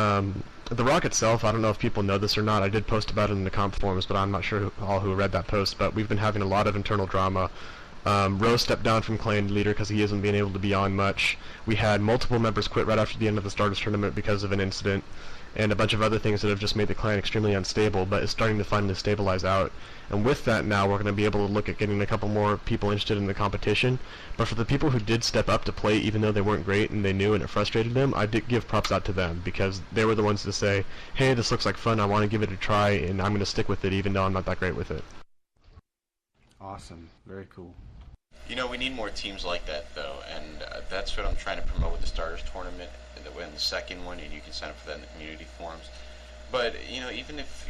The rock itself, I don't know if people know this or not. I did post about it in the comp forums, but I'm not sure who read that post. But we've been having a lot of internal drama. Rose stepped down from clan leader because he hasn't been able to be on much. We had multiple members quit right after the end of the Stardust tournament because of an incident, and a bunch of other things that have just made the clan extremely unstable, but it's starting to finally stabilize out. And with that now, we're going to be able to look at getting a couple more people interested in the competition. But for the people who did step up to play, even though they weren't great and they knew and it frustrated them, I did give props out to them, because they were the ones to say, hey, this looks like fun, I want to give it a try, and I'm going to stick with it even though I'm not that great with it. Awesome. Very cool. You know, we need more teams like that, though, and that's what I'm trying to promote with the Starters Tournament, and the second one, and you can sign up for that in the community forums. But, you know, even if,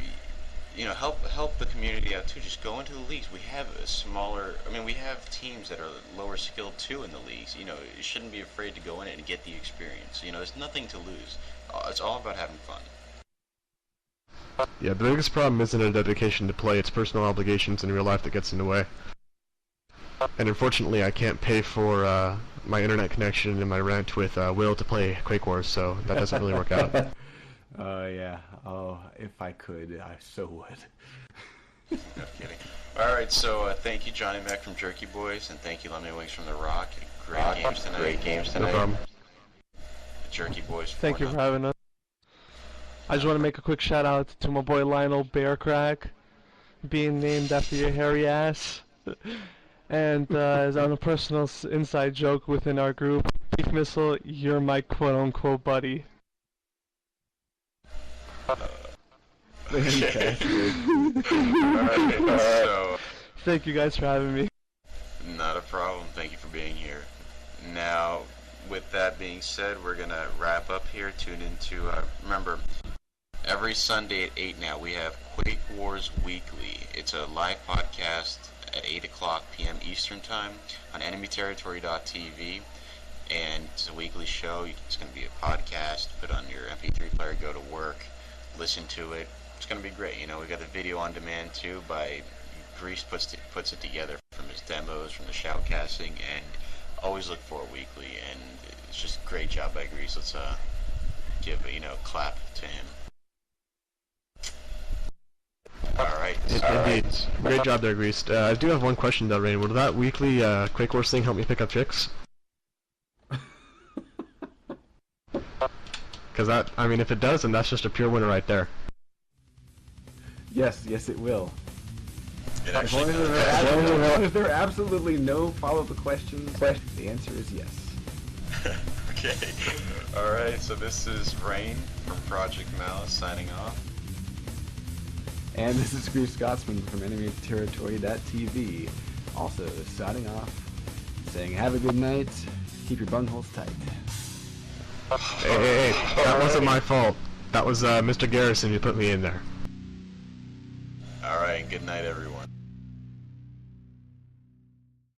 you know, help the community out, too. Just go into the leagues. We have a smaller, I mean, we have teams that are lower skilled, too, in the leagues. You know, you shouldn't be afraid to go in it and get the experience. You know, there's nothing to lose. It's all about having fun. Yeah, the biggest problem isn't a dedication to play, it's personal obligations in real life that gets in the way. And unfortunately, I can't pay for my internet connection and my rent with Will to play Quake Wars, so that doesn't really work out. Yeah. Oh, if I could, I so would. No kidding. Alright, so thank you, Johnny Mac from Jerky Boys, and thank you, Lemmy Wings from The Rock. Great games tonight. Great games tonight. No problem. The Jerky Boys. Thank you for having us. I just want to make a quick shout out to my boy Lionel Bearcrack, being named after your hairy ass. And as on a personal inside joke within our group, Beef Missile, you're my quote-unquote buddy. Okay. Alright, so... Thank you guys for having me. Not a problem. Thank you for being here. Now, with that being said, we're going to wrap up here. Tune into, remember, every Sunday at 8 now, we have Quake Wars Weekly. It's a live podcast at 8 o'clock p.m. Eastern Time on enemyterritory.tv, and it's a weekly show. It's going to be a podcast. Put on your MP3 player, go to work, listen to it. It's going to be great. You know, we got the video on demand too. By Grease puts it together from his demos, from the shoutcasting, and always look for it weekly. And it's just a great job by Grease. Let's give a clap to him. Alright. Indeed. Great job there, Grease. I do have one question though, Rain. Will that weekly Quake Wars thing help me pick up chicks? Because that, I mean, if it does, then that's just a pure winner right there. Yes, it will. It As long actually as there are absolutely no follow-up questions, the answer is yes. Okay. Alright, so this is Rain from Project Malice signing off. And this is Grief Scotsman from enemyterritory.tv, also signing off, saying have a good night, keep your bungholes tight. Hey, that wasn't my fault. That was Mr. Garrison who put me in there. Alright, good night everyone.